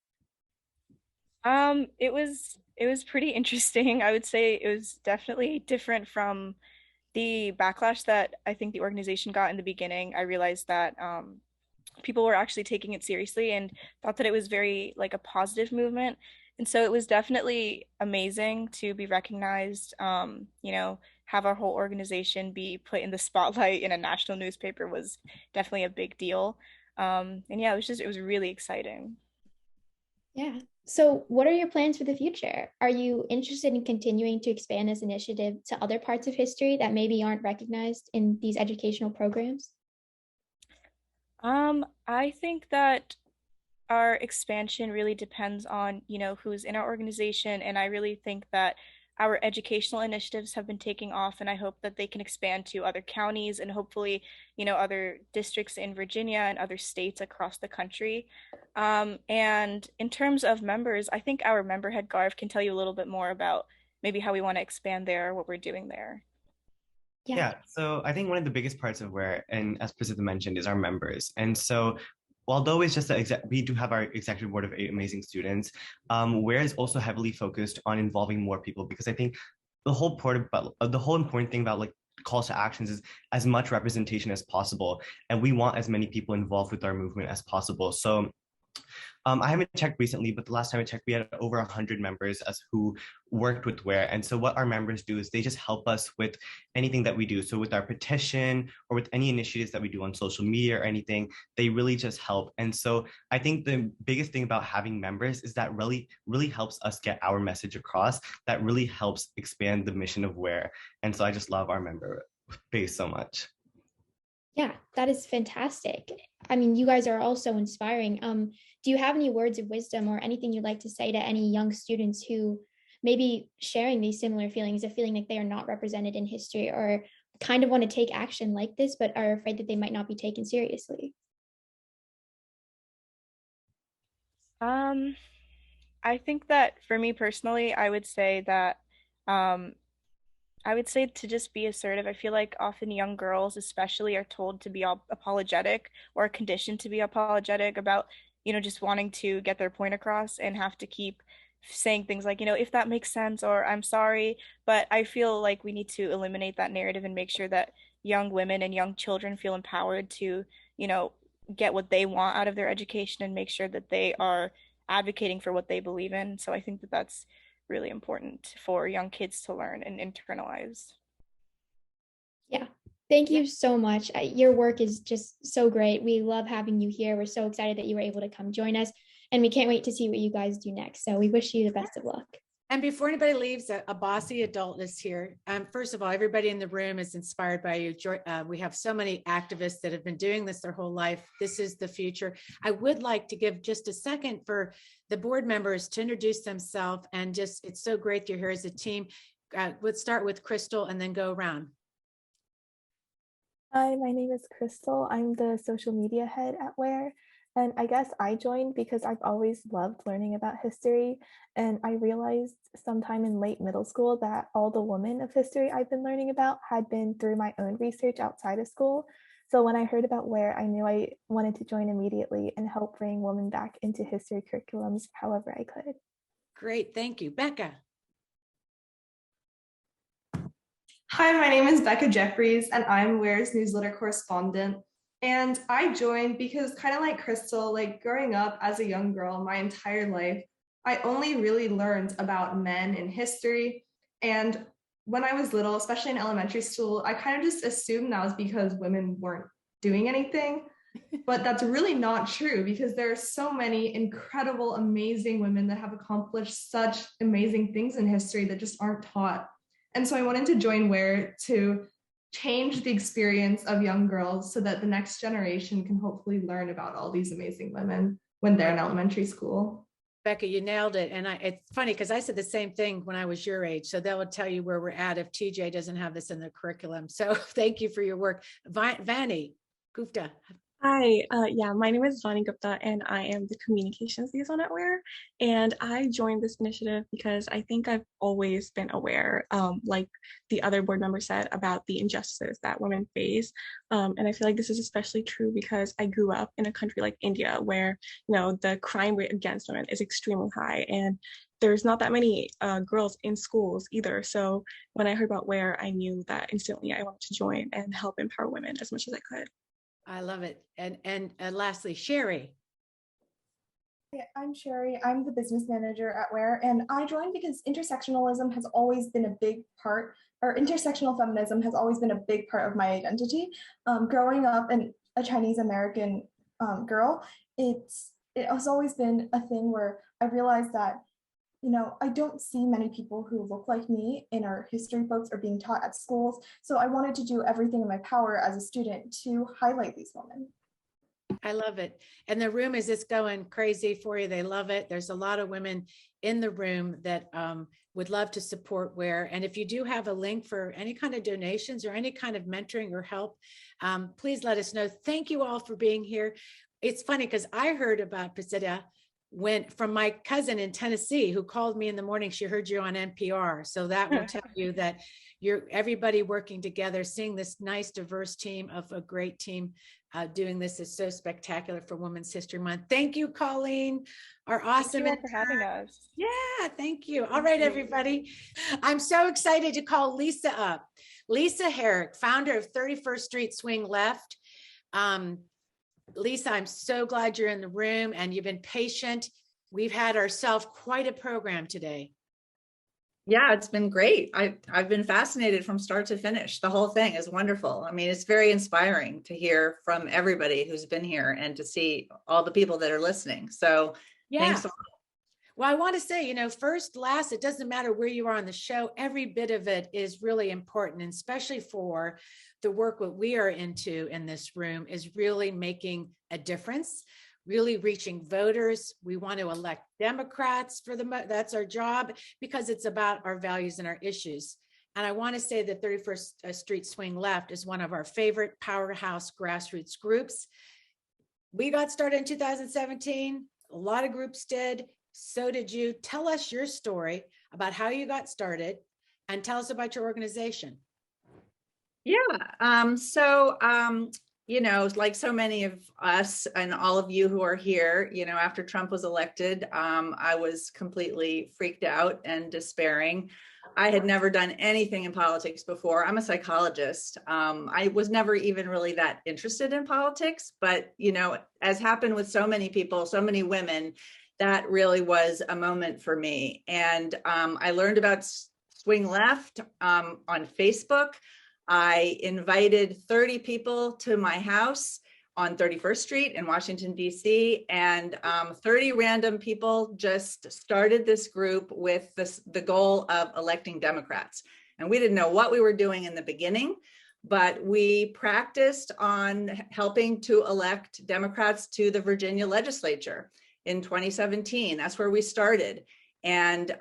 It was pretty interesting. I would say it was definitely different from the backlash that I think the organization got in the beginning. I realized that people were actually taking it seriously and thought that it was very like a positive movement. And so it was definitely amazing to be recognized, have our whole organization be put in the spotlight in a national newspaper was definitely a big deal. And yeah, it was really exciting. Yeah. So, what are your plans for the future? Are you interested in continuing to expand this initiative to other parts of history that maybe aren't recognized in these educational programs? I think that our expansion really depends on, who's in our organization. And I really think that our educational initiatives have been taking off, and I hope that they can expand to other counties and hopefully, other districts in Virginia and other states across the country. And in terms of members, I think our member head Garv can tell you a little bit more about maybe how we want to expand there, what we're doing there. Yeah. So I think one of the biggest parts of where, and as Priscilla mentioned, is our members. And so although it's just we do have our executive board of 8 amazing students, where is also heavily focused on involving more people, because I think the whole important thing about like calls to actions is as much representation as possible, and we want as many people involved with our movement as possible. So I haven't checked recently, but the last time I checked, we had over 100 members as who worked with WHERE. And so what our members do is they just help us with anything that we do. So with our petition or with any initiatives that we do on social media or anything, they really just help. And so I think the biggest thing about having members is that really helps us get our message across. That really helps expand the mission of WHERE. And so I just love our member base so much. Yeah, that is fantastic. I mean, you guys are all so inspiring. Do you have any words of wisdom or anything you'd like to say to any young students who may be sharing these similar feelings of feeling like they are not represented in history, or kind of want to take action like this, but are afraid that they might not be taken seriously? I think that for me personally, I would say to just be assertive. I feel like often young girls, especially, are told to be apologetic or are conditioned to be apologetic about, just wanting to get their point across and have to keep saying things like, if that makes sense or I'm sorry. But I feel like we need to eliminate that narrative and make sure that young women and young children feel empowered to, get what they want out of their education and make sure that they are advocating for what they believe in. So I think that that's really important for young kids to learn and internalize. Yeah. Thank you so much. Your work is just so great. We love having you here. We're so excited that you were able to come join us, and we can't wait to see what you guys do next. So we wish you the best of luck. And before anybody leaves, a bossy adult is here. First of all, everybody in the room is inspired by you. We have so many activists that have been doing this their whole life. This is the future. I would like to give just a second for the board members to introduce themselves, and just, it's so great you're here as a team. Let's start with Crystal and then go around. Hi, my name is Crystal. I'm the social media head at WHERE. And I guess I joined because I've always loved learning about history. And I realized sometime in late middle school that all the women of history I've been learning about had been through my own research outside of school. So when I heard about WHERE, I knew I wanted to join immediately and help bring women back into history curriculums however I could. Great, thank you. Becca. Hi, my name is Becca Jeffries, and I'm WHERE's newsletter correspondent. And I joined because, kind of like Crystal, like growing up as a young girl my entire life, I only really learned about men in history. And when I was little, especially in elementary school, I kind of just assumed that was because women weren't doing anything. But that's really not true, because there are so many incredible, amazing women that have accomplished such amazing things in history that just aren't taught. And so I wanted to join WHERE to change the experience of young girls so that the next generation can hopefully learn about all these amazing women when they're in elementary school. Becca, you nailed it. And it's funny because I said the same thing when I was your age. So that will tell you where we're at if TJ doesn't have this in the curriculum. So thank you for your work. VANI GUPTA. Hi, yeah, my name is Vani Gupta, and I am the communications liaison at WARE. And I joined this initiative because I think I've always been aware, like the other board member said, about the injustices that women face. And I feel like this is especially true because I grew up in a country like India, where the crime rate against women is extremely high, and there's not that many girls in schools either. So when I heard about WARE, I knew that instantly I wanted to join and help empower women as much as I could. I love it. And lastly, Sherry. Yeah, I'm Sherry. I'm the business manager at WARE, and I joined because intersectionalism has always been a big part, or intersectional feminism has always been a big part of my identity. Growing up in a Chinese American girl, it has always been a thing where I realized that I don't see many people who look like me in our history books or being taught at schools. So I wanted to do everything in my power as a student to highlight these women. I love it. And the room is just going crazy for you. They love it. There's a lot of women in the room that would love to support WARE. And if you do have a link for any kind of donations or any kind of mentoring or help, please let us know. Thank you all for being here. It's funny because I heard about PRASIDHA from my cousin in Tennessee, who called me in the morning. She heard you on NPR. So that will tell you that you're everybody working together, seeing this nice diverse team of a great team doing this is so spectacular for Women's History Month. Thank you, Colleen, our awesome. Thank you all for having us. Yeah, thank you. All right, everybody. I'm so excited to call Lisa up. Lisa Herrick, founder of 31st Street Swing Left. Lisa, I'm so glad you're in the room and you've been patient. We've had ourselves quite a program today. Yeah, it's been great. I've been fascinated from start to finish. The whole thing is wonderful. I mean, it's very inspiring to hear from everybody who's been here and to see all the people that are listening. So yeah. Thanks a lot. Well, I want to say, first, last, it doesn't matter where you are on the show. Every bit of it is really important, and especially for the work what we are into in this room is really making a difference, really reaching voters. We want to elect Democrats that's our job, because it's about our values and our issues. And I want to say that 31st Street Swing Left is one of our favorite powerhouse grassroots groups. We got started in 2017. A lot of groups did. So did you. Tell us your story about how you got started and tell us about your organization. Yeah. Like so many of us and all of you who are here, after Trump was elected, I was completely freaked out and despairing. I had never done anything in politics before. I'm a psychologist. I was never even really that interested in politics, but, as happened with so many people, so many women, that really was a moment for me. And I learned about Swing Left on Facebook. I invited 30 people to my house on 31st Street in Washington, D.C., and 30 random people just started this group with the goal of electing Democrats. And we didn't know what we were doing in the beginning, but we practiced on helping to elect Democrats to the Virginia legislature in 2017. That's where we started. And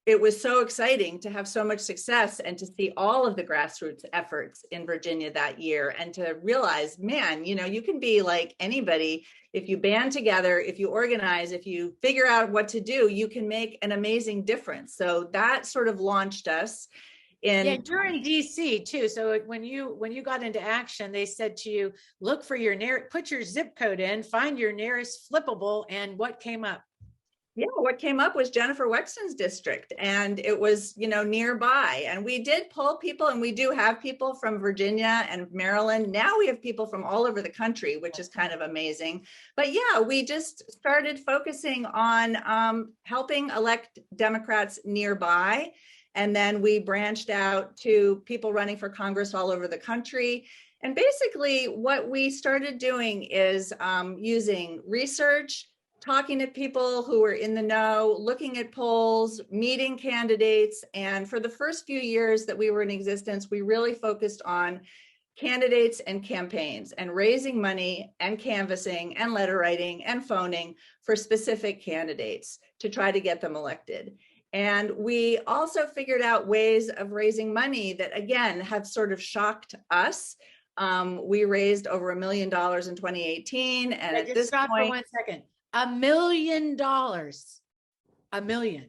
it was so exciting to have so much success and to see all of the grassroots efforts in Virginia that year, and to realize, man, you can be like anybody. If you band together, if you organize, if you figure out what to do, you can make an amazing difference. So that sort of launched us. Yeah, you're in DC too. So when you got into action, they said to you, look for put your zip code in, find your nearest flippable, and what came up? Yeah, what came up was Jennifer Wexton's district, and it was, nearby. And we did pull people, and we do have people from Virginia and Maryland. Now we have people from all over the country, which is kind of amazing. But yeah, we just started focusing on helping elect Democrats nearby. And then we branched out to people running for Congress all over the country. And basically what we started doing is using research, talking to people who were in the know, looking at polls, meeting candidates. And for the first few years that we were in existence, we really focused on candidates and campaigns and raising money and canvassing and letter writing and phoning for specific candidates to try to get them elected. And we also figured out ways of raising money that, again, have sort of shocked us. We raised over $1 million in 2018. And at Just this stop for point, 1 second. $1 million. $1 million.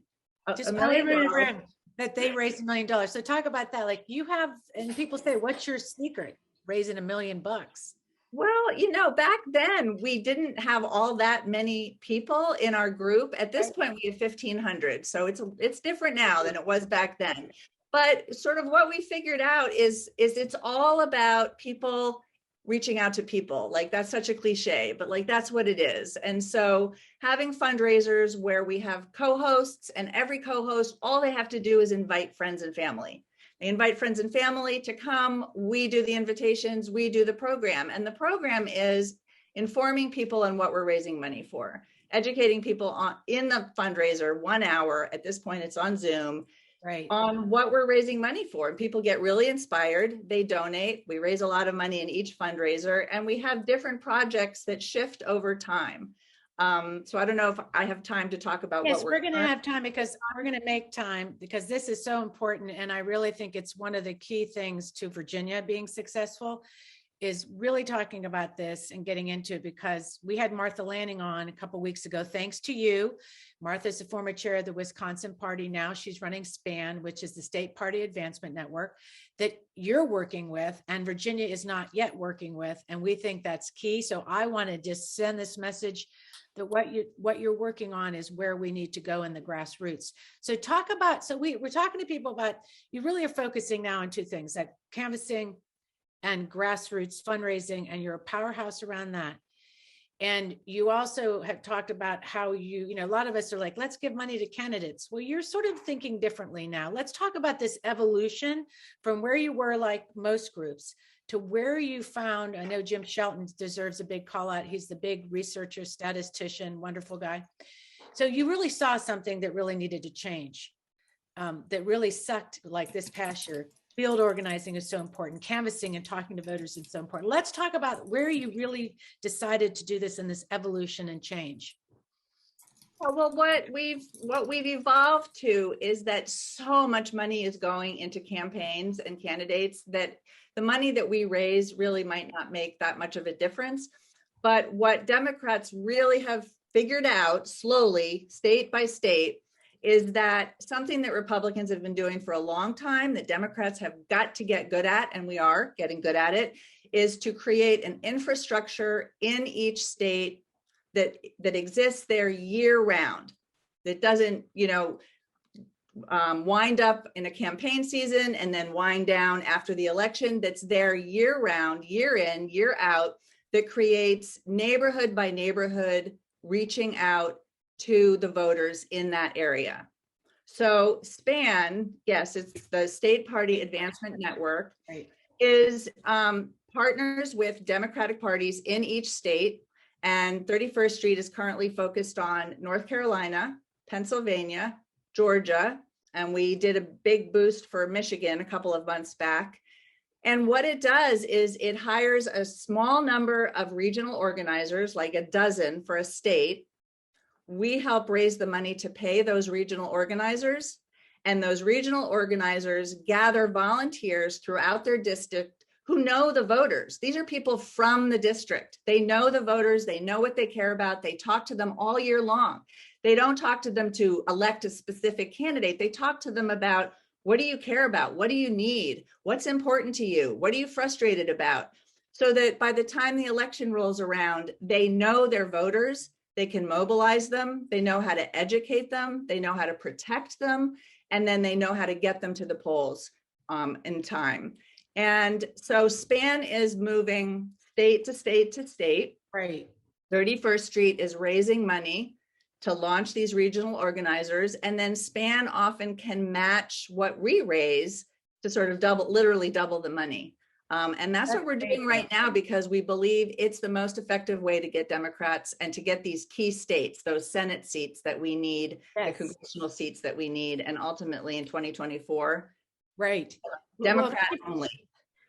Just $1 put million everyone in the room that they raised $1 million. So talk about that. Like you have, and people say, what's your secret? Raising $1 million bucks. Well, you know, back then we didn't have all that many people in our group. At this point, we have 1,500. So it's different now than it was back then. But sort of what we figured out is it's all about people reaching out to people. Like that's such a cliche, but like that's what it is. And so having fundraisers where we have co-hosts, and every co-host, all they have to do is invite friends and family. They invite friends and family to come. We do the invitations, we do the program. And the program is informing people on what we're raising money for, educating people in the fundraiser 1 hour. At this point, it's on Zoom. Right. On what we're raising money for. And people get really inspired. They donate. We raise a lot of money in each fundraiser, and we have different projects that shift over time. So I don't know if I have time to talk about yes, what we're going to have time, because we're going to make time, because this is so important. And I really think it's one of the key things to Virginia being successful is really talking about this and getting into it, because we had Martha Lanning on a couple of weeks ago. Thanks to you. Martha's the former chair of the Wisconsin Party. Now she's running SPAN, which is the State Party Advancement Network that you're working with, and Virginia is not yet working with. And we think that's key. So I want to just send this message that what you're working on is where we need to go in the grassroots. So talk about, so we're talking to people about, you really are focusing now on two things, like canvassing and grassroots fundraising, and you're a powerhouse around that. And you also have talked about how you know, a lot of us are like, let's give money to candidates. Well, you're sort of thinking differently now. Let's talk about this evolution from where you were, like most groups, to where you found, I know Jim Shelton deserves a big call out. He's the big researcher, statistician, wonderful guy. So you really saw something that really needed to change, that really sucked, like this past year. Field organizing is so important. Canvassing and talking to voters is so important. Let's talk about where you really decided to do this in this evolution and change. Well, what we've evolved to is that so much money is going into campaigns and candidates that the money that we raise really might not make that much of a difference. But what Democrats really have figured out slowly, state by state, is that something that Republicans have been doing for a long time that Democrats have got to get good at, and we are getting good at it, is to create an infrastructure in each state that exists there year round, that doesn't, you know, wind up in a campaign season and then wind down after the election, that's there year round, year in, year out, that creates neighborhood by neighborhood reaching out to the voters in that area. So SPAN, yes, it's the State Party Advancement Network, right, is partners with Democratic parties in each state. And 31st Street is currently focused on North Carolina, Pennsylvania, Georgia, and we did a big boost for Michigan a couple of months back. And what it does is it hires a small number of regional organizers, like a dozen for a state. We help raise the money to pay those regional organizers, and those regional organizers gather volunteers throughout their district who know the voters. These are people from the district. They know the voters, they know what they care about. They talk to them all year long. They don't talk to them to elect a specific candidate. They talk to them about, what do you care about? What do you need? What's important to you? What are you frustrated about? So that by the time the election rolls around, they know their voters. They can mobilize them. They know how to educate them. They know how to protect them. And then they know how to get them to the polls in time. And so SPAN is moving state to state to state. Right. 31st Street is raising money to launch these regional organizers. And then SPAN often can match what we raise to sort of literally double the money. And that's what we're doing right now, because we believe it's the most effective way to get Democrats and to get these key states, those Senate seats that we need, yes, the congressional seats that we need, and ultimately in 2024, right, Democrat only.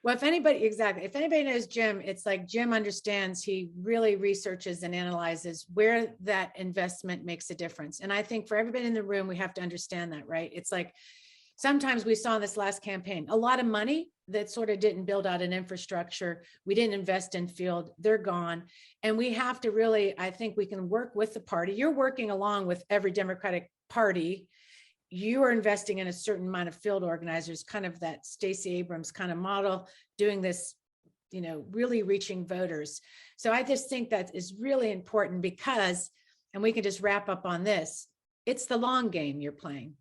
Well, if anybody knows Jim, it's like Jim understands, he really researches and analyzes where that investment makes a difference. And I think for everybody in the room, we have to understand that, right? It's like, sometimes we saw this last campaign, a lot of money that sort of didn't build out an infrastructure. We didn't invest in field, they're gone. And we have to really, I think we can work with the party. You're working along with every Democratic party. You are investing in a certain amount of field organizers, kind of that Stacey Abrams kind of model, doing this, you know, really reaching voters. So I just think that is really important because, and we can just wrap up on this, it's the long game you're playing.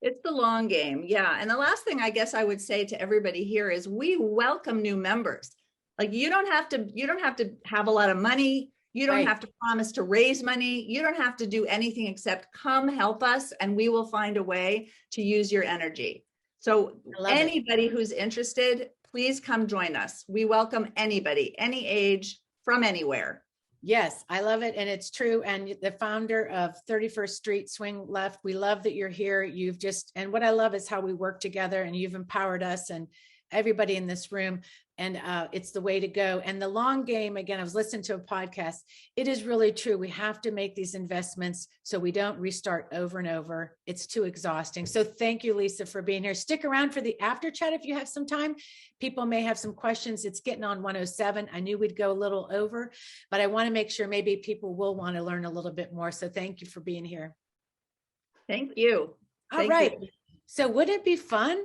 It's the long game. Yeah. And the last thing I guess I would say to everybody here is we welcome new members. Like you don't have to have a lot of money. You don't have to promise to raise money. You don't have to do anything except come help us and we will find a way to use your energy. So anybody who's interested, please come join us. We welcome anybody, any age, from anywhere. Yes, I love it. And it's true. And the founder of 31st Street Swing Left, we love that you're here. You've just, and what I love is how we work together and you've empowered us and everybody in this room. And it's the way to go. And the long game, again, I was listening to a podcast. It is really true. We have to make these investments so we don't restart over and over. It's too exhausting. So thank you, Lisa, for being here. Stick around for the after chat if you have some time. People may have some questions. It's getting on 107. I knew we'd go a little over, but I want to make sure maybe people will want to learn a little bit more. So thank you for being here. Thank you. All right. So would it be fun,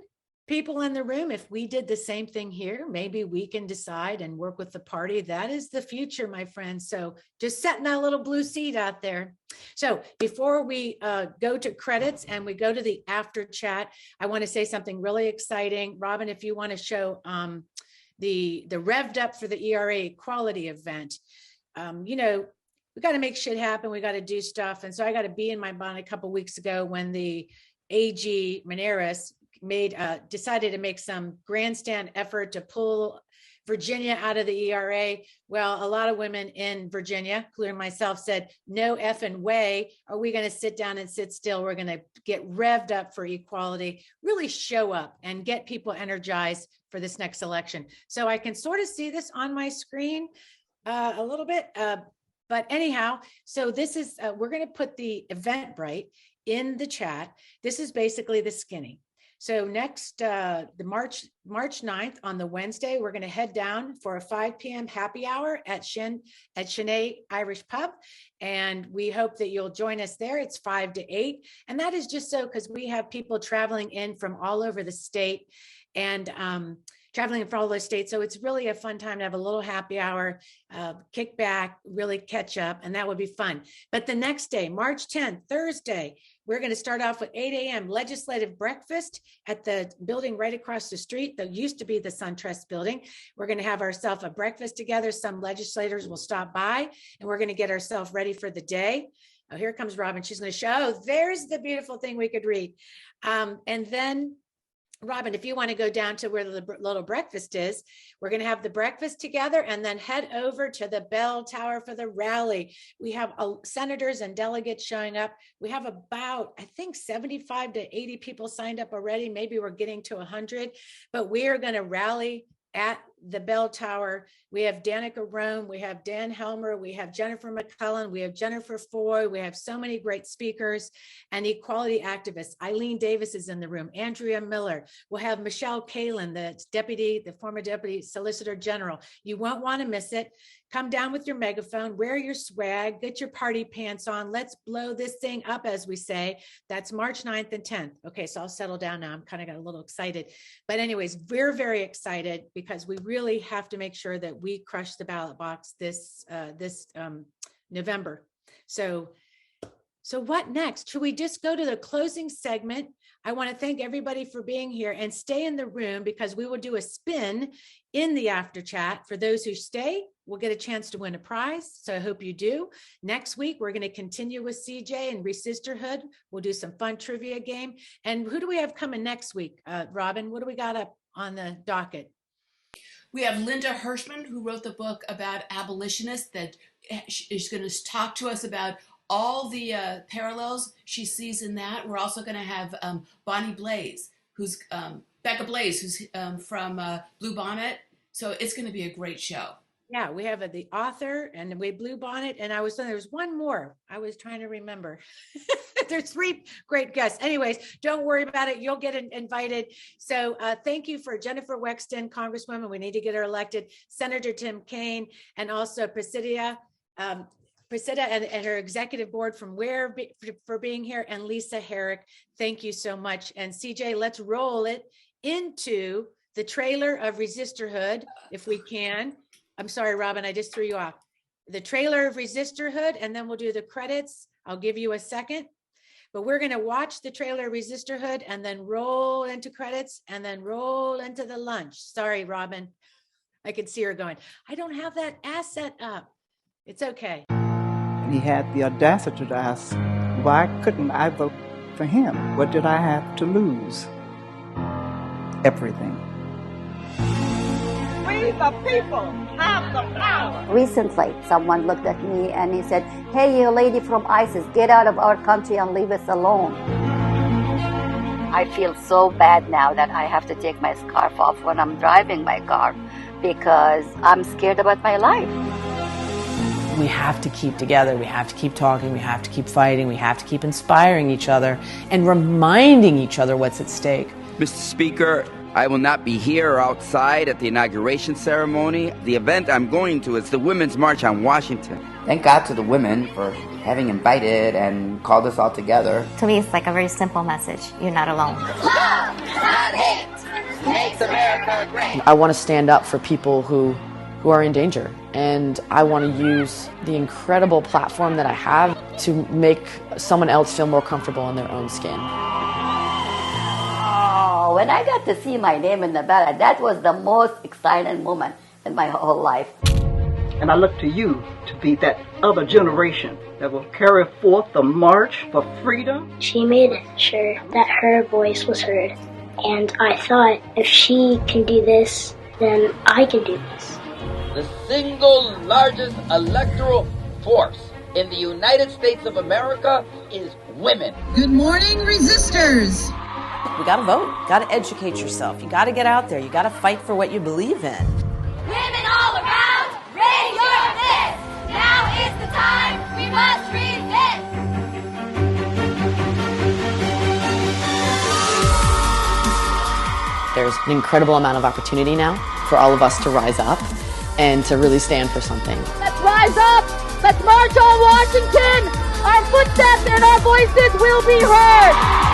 people in the room, if we did the same thing here? Maybe we can decide and work with the party. That is the future, my friends. So just setting that little blue seed out there. So before we go to credits and we go to the after chat, I want to say something really exciting. Robin, if you want to show the Rev'd Up for the ERA Equality event, you know, we got to make shit happen. We got to do stuff. And so I got to be in my bond a couple of weeks ago when the AG Menares decided to make some grandstand effort to pull Virginia out of the ERA. Well, a lot of women in Virginia, including myself, said, no effing way are we going to sit down and sit still. We're going to get revved up for equality, really show up and get people energized for this next election. So I can sort of see this on my screen a little bit. But anyhow, so this is, we're going to put the Eventbrite in the chat. This is basically the skinny. So next, the March 9th on the Wednesday, we're going to head down for a 5 p.m. happy hour at Shanae Irish Pub. And we hope that you'll join us there. It's 5 to 8. And that is just so because we have people traveling in from all over the state and traveling from all those states. So it's really a fun time to have a little happy hour, kick back, really catch up, and that would be fun. But the next day, March 10th, Thursday, we're going to start off with 8 a.m. legislative breakfast at the building right across the street that used to be the SunTrust building. We're going to have ourselves a breakfast together. Some legislators will stop by and we're going to get ourselves ready for the day. Oh, here comes Robin. She's going to show, oh, there's the beautiful thing we could read. And then Robin, if you want to go down to where the little breakfast is, we're going to have the breakfast together and then head over to the bell tower for the rally. We have senators and delegates showing up. We have about, I think, 75 to 80 people signed up already. Maybe we're getting to 100, but we are going to rally at the bell tower. We have Danica Rome, we have Dan Helmer, we have Jennifer McCullen, we have Jennifer Foy, we have so many great speakers and equality activists. Eileen Davis is in the room, Andrea Miller. We'll have Michelle Kalin, the former deputy solicitor general. You won't want to miss it. Come down with your megaphone, wear your swag, get your party pants on. Let's blow this thing up, as we say. That's March 9th and 10th. Okay, so I'll settle down now. I'm kind of got a little excited. But anyways, we're very excited because we really have to make sure that we crush the ballot box this November. So what next? Should we just go to the closing segment? I want to thank everybody for being here and stay in the room because we will do a spin in the after chat. For those who stay, we'll get a chance to win a prize. So I hope you do. Next week, we're going to continue with CJ and Resisterhood. We'll do some fun trivia game. And who do we have coming next week? Robin, what do we got up on the docket? We have Linda Hirschman, who wrote the book about abolitionists that is going to talk to us about all the parallels she sees in that. We're also going to have Bonnie Blaze, who's Becca Blaze, who's from Blue Bonnet. So it's going to be a great show. Yeah, we have the author and we Blue Bonnet. And there was one more I was trying to remember. There's 3 great guests. Anyways, don't worry about it. You'll get invited. So thank you for Jennifer Wexton, Congresswoman. We need to get her elected. Senator Tim Kaine, and also PRASIDHA and her executive board from for being here, and Lisa Herrick. Thank you so much. And CJ, let's roll it into the trailer of Resisterhood, if we can. I'm sorry, Robin, I just threw you off. The trailer of Resisterhood, and then we'll do the credits. I'll give you a second, but we're going to watch the trailer of Resisterhood and then roll into credits and then roll into the lunch. Sorry, Robin. I could see her going, I don't have that asset up. It's okay. And he had the audacity to ask, why couldn't I vote for him? What did I have to lose? Everything. We the people have the power. Recently, someone looked at me and he said, hey, you lady from ISIS, get out of our country and leave us alone. I feel so bad now that I have to take my scarf off when I'm driving my car because I'm scared about my life. We have to keep together, we have to keep talking, we have to keep fighting, we have to keep inspiring each other and reminding each other what's at stake. Mr. Speaker, I will not be here or outside at the inauguration ceremony. The event I'm going to is the Women's March on Washington. Thank God to the women for having invited and called us all together. To me, it's like a very simple message. You're not alone. Love, not hate, makes America great. I want to stand up for people who are in danger, and I want to use the incredible platform that I have to make someone else feel more comfortable in their own skin. Oh, when I got to see my name in the ballot, that was the most exciting moment in my whole life. And I look to you to be that other generation that will carry forth the march for freedom. She made sure that her voice was heard. And I thought, if she can do this, then I can do this. The single largest electoral force in the United States of America is women. Good morning, resistors. You gotta vote, you gotta educate yourself, you gotta get out there, you gotta fight for what you believe in. Women all around, raise your fist. Now is the time we must resist. There's an incredible amount of opportunity now for all of us to rise up and to really stand for something. Let's rise up. Let's march on Washington. Our footsteps and our voices will be heard.